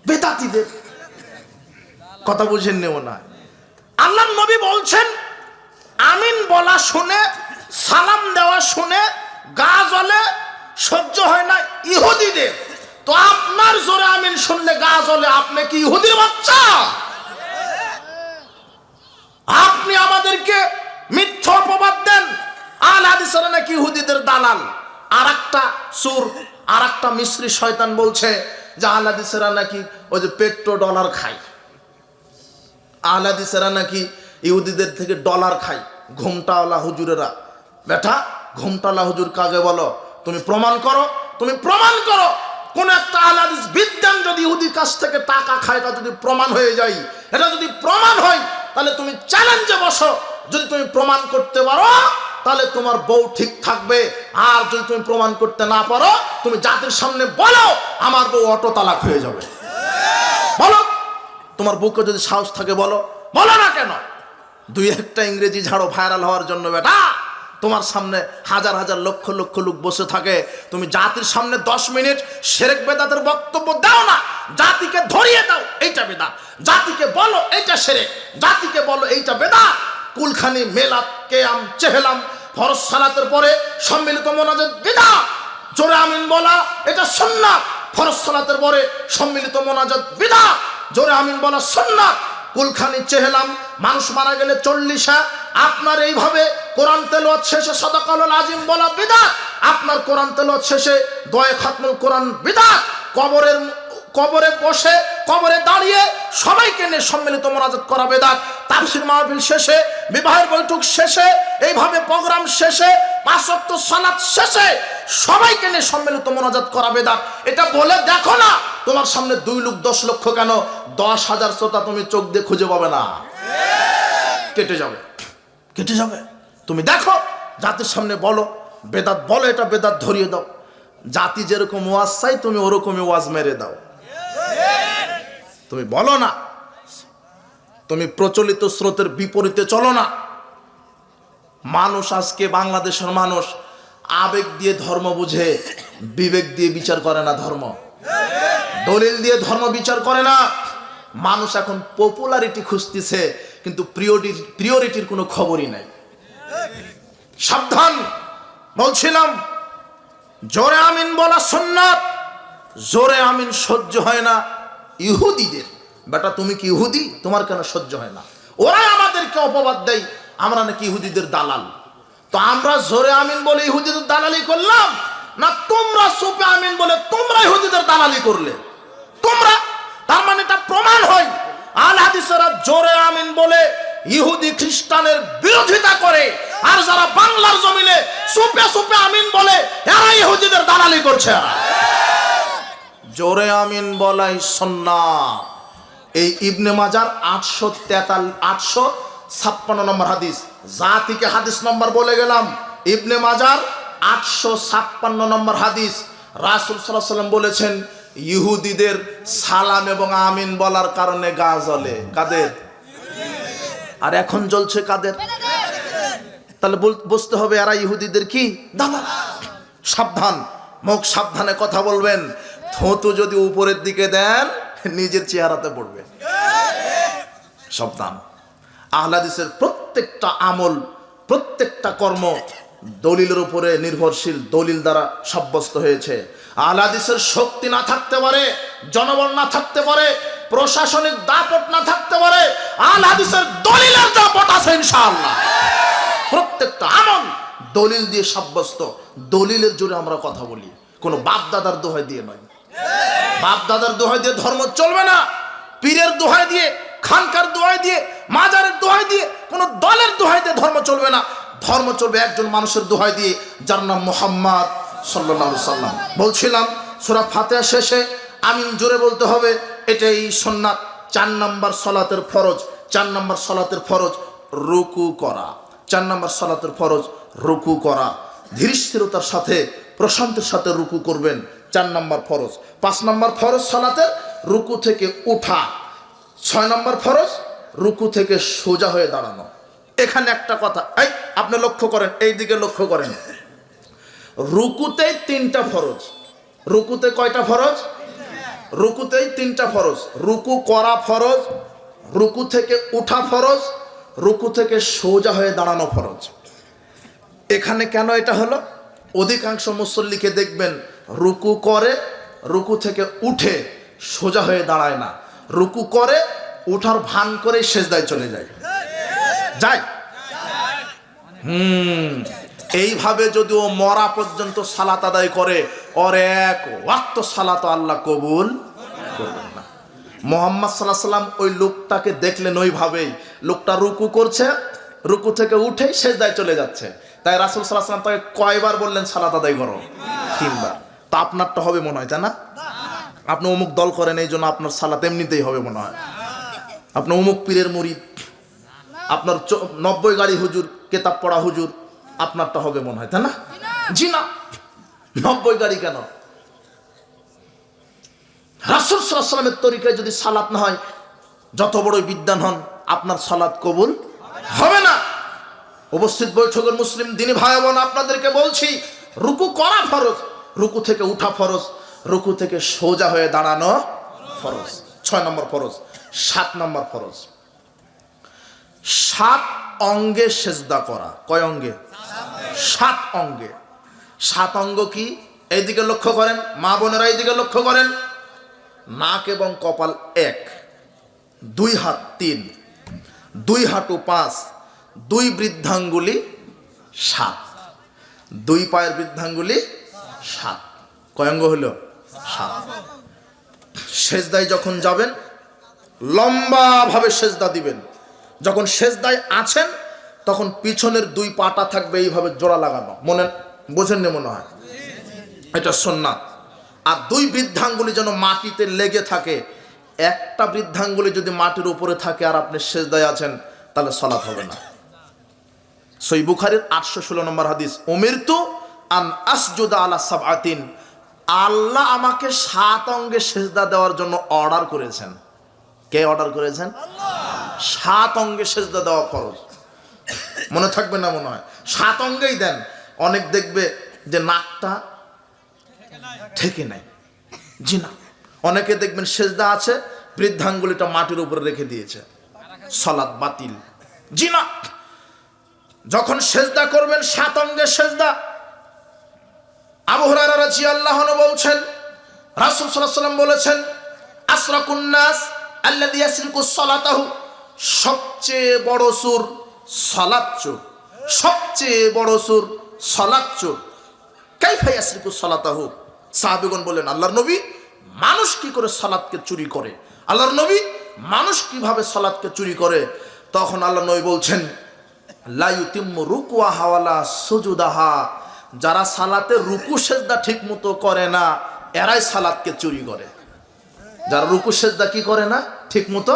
বেদাতীদের। কথা বুঝেন নেও না। আল্লাহর নবী বলছেন আমিন বলা শুনে, সালাম দেওয়া শুনে গা জ্বলে, সহ্য হয় না ইহুদিদের। তো আপনার জোরে আমিন শুনলে গা জ্বলে, আপনি কি ইহুদির বাচ্চা? আপনি আমাদেরকে মিথ্যা অপবাদ দেন আহলে হাদিসরা নাকি ইহুদিদের দালাল। আর একটা সুর, আর একটা মিশরি শয়তান বলছে যে আহলে হাদিসরা নাকি ওই যে পেট্রো ডলার খায়, আহলে হাদিসরা নাকি ইহুদিদের থেকে ডলার খায়। ঘুমটাওয়ালা হুজুরেরা, বেটা ঘুমটাওয়ালা হুজুর কাকে বলো? তুমি প্রমাণ করো, তুমি প্রমাণ করো। কোন একটা আহলে হাদিস বিদ্যান যদি ইহুদির কাছ থেকে টাকা খায়, তা যদি প্রমাণ হয়ে যায়, এটা যদি প্রমাণ হয় তাহলে তুমি চ্যালেঞ্জে বসো। যদি তুমি প্রমাণ করতে পারো তাহলে তোমার বউ ঠিক থাকবে, আর যদি তুমি প্রমাণ করতে না পারো তুমি জাতির সামনে বলো আমার বউ অটো তালাক হয়ে যাবে। বলো, তোমার বউকে যদি সাহস থাকে বলো, বলো না কেন? দুই একটা ইংরেজি ঝাড়ো ভাইরাল হওয়ার জন্য বেটা তোমার সামনে হাজার হাজার লক্ষ লক্ষ লোক বসে থাকে। তুমি জাতির সামনে 10 মিনিট শিরক বেদাতের বক্তব্য দাও না, জাতিকে ধরিয়ে দাও এইটা বেদাত, জাতিকে বলো এইটা শিরক, জাতিকে বলো এইটা বেদাত। কুলখানি, মেলাত, কিয়াম, চেহলাম, ফরজ সালাতের পরে সম্মিলিত মোনাজাত বিদআত। জোরে আমিন বলা এটা সুন্নাত। ফরজ সালাতের পরে সম্মিলিত মোনাজাত বিদআত। জোরে আমিন বলা সুন্নাত। কুলখানি, চেহলাম, মানুষ মারা গেলে 40 আপনার এইভাবে কোরআন তেলাওয়াত শেষে সাদাকাতুল আজিম বলা বিদআত। আপনার কোরআন তেলাওয়াত শেষে দোয়া খাতমুল কোরআন বিদআত। কবরে বসে, কবরে দাঁড়িয়ে সবাইকে নিয়ে সম্মিলিত মোনাজাত করা বিদআত। তাফসীর মাহফিল শেষে, বিবাহের বৈঠক শেষে, এইভাবে প্রোগ্রাম শেষে, 5 ওয়াক্ত সালাত শেষে সবাইকে নিয়ে সম্মিলিত মোনাজাত করা বিদআত। এটা বলে দেখো না, তোমার সামনে 2 লোক 10 লক্ষ কেন 10,000 শ্রোতা তুমি চোখ দিয়ে খুঁজে পাবে না, কেটে যাবে, কেটে যাবে। তুমি দেখো, জাতির সামনে বলো বেদাত, বলো এটা বেদাত, ধরিয়ে দাও। জাতি যেরকম ওয়াজ চাই তুমি ওরকমই ওয়াজ মেরে দাও। তুমি বলো না, তুমি প্রচলিত স্রোতের বিপরীতে চলো না। মানুষ আজকে, বাংলাদেশের মানুষ আবেগ দিয়ে ধর্ম বুঝে, বিবেক দিয়ে বিচার করে না। ধর্ম দলিল দিয়ে ধর্ম বিচার করে না। মানুষ এখন পপুলারিটি খুঁজতেছে, কিন্তু প্রিয়রিটির কোনো খবরই নাই। সাবধান, বলছিলাম জোরে আমিন বলা সুন্নাত। জোরে আমিন সহ্য হয় না ইহুদিদের। বেটা তুমি কি ইহুদি? তোমার কেন সহ্য হয় না? ওরা আমাদেরকে অপবাদ দেয় আমরা নাকি ইহুদিদের দালাল। তো আমরা জোরে আমিন বলে ইহুদিদের দালালি করলাম, না তোমরা চুপে আমিন বলে তোমরা ইহুদিদের দালালি করলে? তোমরা, তার মানে এটা প্রমাণ হয় আল হাদিসেরা জোরে আমিন বলে ইহুদি খ্রিস্টানের বিরোধিতা করে, আর যারা বাংলার জমিনে চুপে চুপে আমিন বলে এরা ইহুদিদের দালালি করছে। জোরে আমিন বলাই সুন্নাত। এই ইবনে মাজার 856 নম্বর হাদিস, জাতিকে হাদিস নম্বর বলে গেলাম। ইবনে মাজার 856 নম্বর হাদিস। রাসূল সাল্লাল্লাহু আলাইহি ওয়াসাল্লাম বলেছেন, ইহুদিদের সালাম এবং আমিন বলার কারণে গা জ্বলে। কাদের? আর এখন জ্বলছে কাদের? তাহলে বুঝতে হবে এরা ইহুদিদের কি দালাল। সাবধান, মুখ সাবধানে কথা বলবেন। থুতু যদি উপরের দিকে দেন নিজের চেহারাতে পড়বে। সাবধান। আহলে হাদিসের প্রত্যেকটা আমল, প্রত্যেকটা কর্ম দলিলের উপরে নির্ভরশীল, দলিল দ্বারা সাব্যস্ত হয়েছে। আহলে হাদিসের শক্তি না থাকতে পারে, জনবল না থাকতে পারে, প্রশাসনিক দাপট না থাকতে পারে, আহলে হাদিসের দলিলের দাপট আছে ইনশাআল্লাহ। প্রত্যেকটা আমল দলিল দিয়ে সাব্যস্ত। দলিলের জোরে আমরা কথা বলি, কোনো বাপ দাদার দোহাই দিয়ে নয়। বাপ দাদার দোহাই দিয়ে ধর্ম চলবে না। পীরের দোহাই দিয়ে, খানকার দোহাই দিয়ে, মাজারের দোহাই দিয়ে, কোন দলের দোহাই দিয়ে ধর্ম চলবে না। ধর্ম চলবে একজন মানুষের দোহাই দিয়ে, যার নাম মুহাম্মদ সাল্লাল্লাহু আলাইহি সাল্লাম। বলছিলাম সূরা ফাতিহা শেষে আমিন জোরে বলতে হবে, এটাই সুন্নাত। 4 নম্বর সালাতের ফরজ। 4 নম্বর সালাতের ফরজ রুকু করা। 4 নম্বর সালাতের ফরজ রুকু করা। ধীরস্থিরতার সাথে, প্রশান্তির সাথে রুকু করবেন। 4 নম্বর ফরজ। 5 নম্বর ফরজ সালাতের রুকু থেকে উঠা। 6 নম্বর ফরজ রুকু থেকে সোজা হয়ে দাঁড়ানো। এখানে একটা কথা আপনি লক্ষ্য করেন, এই দিকে লক্ষ্য করেন। রুকুতেই 3টা ফরজ। রুকুতে কয়টা ফরজ? রুকুতেই 3টা ফরজ। রুকু করা ফরজ, রুকু থেকে উঠা ফরজ, রুকু থেকে সোজা হয়ে দাঁড়ানো ফরজ। এখানে কেন এটা হলো? অধিকাংশ মুসল্লিকে দেখবেন রুকু করে, রুকু থেকে উঠে সোজা হয়ে দাঁড়ায় না। রুকু করে, উঠার ভান করে সেজদায় চলে যায়। এইভাবে যদি ও মরা পর্যন্ত সালাত আদায় করে, ওর এক ওয়াক্ত সালাত আল্লাহ কবুল করবেন না। মুহাম্মদ সাল্লাল্লাহু আলাইহি সাল্লাম ওই লোকটাকে দেখলেন ওইভাবেই। লোকটা রুকু করছে, রুকু থেকে উঠেই সেজদায় চলে যাচ্ছে। তাই রাসূল সাল্লাল্লাহু আলাইহি সাল্লাম তাকে কয়বার বললেন সালাত আদায় করো? 3 বার। তা আপনারটা হবে মনে হয়, তাই না? আপনি অমুক দল করেন, এই জন্য আপনার সালাত এমনিতেই হবে মনে হয়। আপনি অমুক পীরের মুরিদ, আপনার 90 গাড়ি হুজুর, কেতাব পড়া হুজুর, আপনারটা হবে মনে হয়, তাই না? জি না, 90 গাড়ি কেন? রাসূল সাল্লাল্লাহু আলাইহি ওয়াসাল্লামের তরিকায় যদি সালাত না হয়, যত বড় বিদ্বান হন, আপনার সালাত কবুল হবে না। উপস্থিত বৈঠকের মুসলিম দিনী ভাই বোন, আপনাদেরকে বলছি, রুকু করা ফরজ, রুকু থেকে উঠা ফরজ, রুকু থেকে সোজা হয়ে দাঁড়ানো ফরজ। 6 নম্বর ফরজ। 7 নম্বর ফরজ 7 অঙ্গে সেজদা করা। কয় অঙ্গে? 7 অঙ্গে। 7 অঙ্গ কি? এইদিকে লক্ষ্য করেন, মা বোনেরা এইদিকে লক্ষ্য করেন। নাক এবং কপাল 1, 2 হাত 3, 2 হাঁটু 5, 2 বৃদ্ধাঙ্গুলি 7, 2 পায়ের বৃদ্ধাঙ্গুলি 7। কয় অঙ্গ হলো? 7। সেজদায় যখন যাবেন লম্বা ভাবে সেজদা দিবেন। যখন সেজদায় আছেন তখন পিছনের 2 পাটা থাকবে এইভাবে জোড়া লাগানো। বোঝেননি মনে হয়? এটা সুন্নাত। আর 2 বৃদ্ধাঙ্গুলি যেন মাটিতে লেগে থাকে। একটা বৃদ্ধাঙ্গুলি যদি মাটির উপরে থাকে আর আপনি সেজদায় আছেন, তাহলে সালাত হবে না। সহিহ বুখারীর 816 নম্বর হাদিস, উমিরতু আন আসজুদা আলা সাবআতিন। আল্লাহ আমাকে 7 অঙ্গে সেজদা দেওয়ার জন্য অর্ডার করেছেন। কে অর্ডার করেছেন? 7 অঙ্গে সেজদা দেওয়া ফরজ। মনে থাকবে না মনে হয়? 7 অঙ্গেই দেন। অনেক দেখবে যে নাকটা ঠেকে নাই, জি না। অনেকে দেখবেন সেজদা আছে, বৃদ্ধাঙ্গুলিটা মাটির উপরে রেখে দিয়েছে, সালাত বাতিল, জি না। যখন সেজদা করবেন 7 অঙ্গের সেজদা। আবু হুরায়রা রাদিয়াল্লাহু আনহু বলছেন, রাসূল সাল্লাল্লাহু আলাইহি ওয়াসাল্লাম বলেছেন, আসরাকুন নাস আল্লাযী ইয়াসরিকু সালাতাহু, সবচেয়ে বড় চোর সালাত চোর, সবচেয়ে বড় চোর সালাত চোর। কাইফা ইয়াসরিকু সালাতাহু? সাহাবীগণ বলেন, আল্লাহর নবী, মানুষ কি করে সালাতকে চুরি করে? আল্লাহর নবী, মানুষ কিভাবে সালাতকে চুরি করে? তখন আল্লাহর নবী বলছেন, লা ইউতিম্মু রুকুআহা ওয়ালা সুজুদাহা, যারা সালাতে রুকু সেজদা ঠিক মতো করে না, এরাই সালাতকে চুরি করে। যারা রুকু সেজদা কি করে না, ঠিক মতো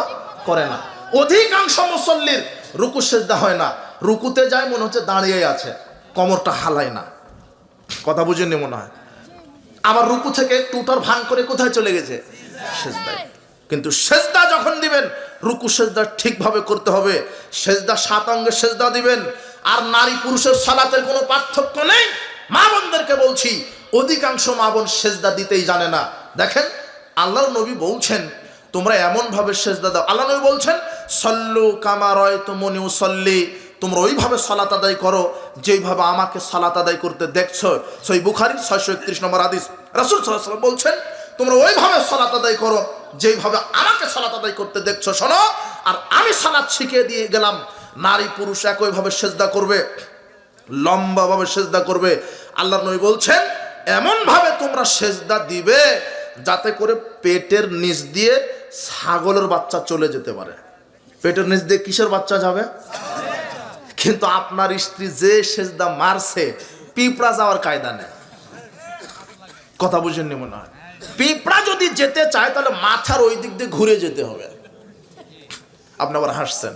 করে না। অধিকাংশ মুসল্লির রুকু সেজদা হয় না, রুকুতে যায় মনে হচ্ছে দাঁড়িয়ে আছে, কোমরটা হালায় না। কথা বুঝেননি মনে হয়? আবার রুকু থেকে টুটার ভান করে কোথায় চলে গেছে? সেজদায়। কিন্তু সেজদা যখন দিবেন, রুকু সেজদা ঠিকভাবে করতে হবে। সেজদা 7 অঙ্গের সেজদা দিবেন। আর নারী পুরুষের সালাতের কোনো পার্থক্য নেই। মা বোনদেরকে বলছি, অধিকাংশ মা বোন সেজদা দিতেই জানে না। দেখেন, আল্লাহর নবী বলছেন, তোমরা এমন ভাবে সেজদা দাও। আল্লাহ নবী বলছেন, সল্লু কামা রাআইতুমুনি উসাল্লি, তোমরা ওইভাবে সালাত আদায় করো যেইভাবে আমাকে সালাত আদায় করতে দেখছো। সহিহ বুখারী 631 নম্বর হাদিস। রাসূল সাল্লাল্লাহু আলাইহি ওয়াসাল্লাম বলছেন, তোমরা ওইভাবে সালাত আদায় করো যেইভাবে আমাকে সালাত আদায় করতে দেখছো। শোনো, আর আমি সালাত শিখিয়ে দিয়ে গেলাম। নারী পুরুষ একইভাবে সেজদা করবে, লম্বাভাবে সেজদা করবে। আল্লাহর নবী বলছেন, এমন ভাবে তোমরা সেজদা দিবে যাতে করে পেটের নিচ দিয়ে ছাগলের বাচ্চা চলে যেতে পারে। পেটের নিচ দিয়ে কিসের বাচ্চা যাবে? কিন্তু আপনার স্ত্রী যে সেজদা মারছে, পিঁপড়া যাওয়ার কায়দা নেই। কথা বুঝেননি মনে হয়? পিঁপড়া যদি যেতে চায় তাহলে মাথার ওই দিক দিয়ে ঘুরে যেতে হবে। আপনি আবার হাসছেন।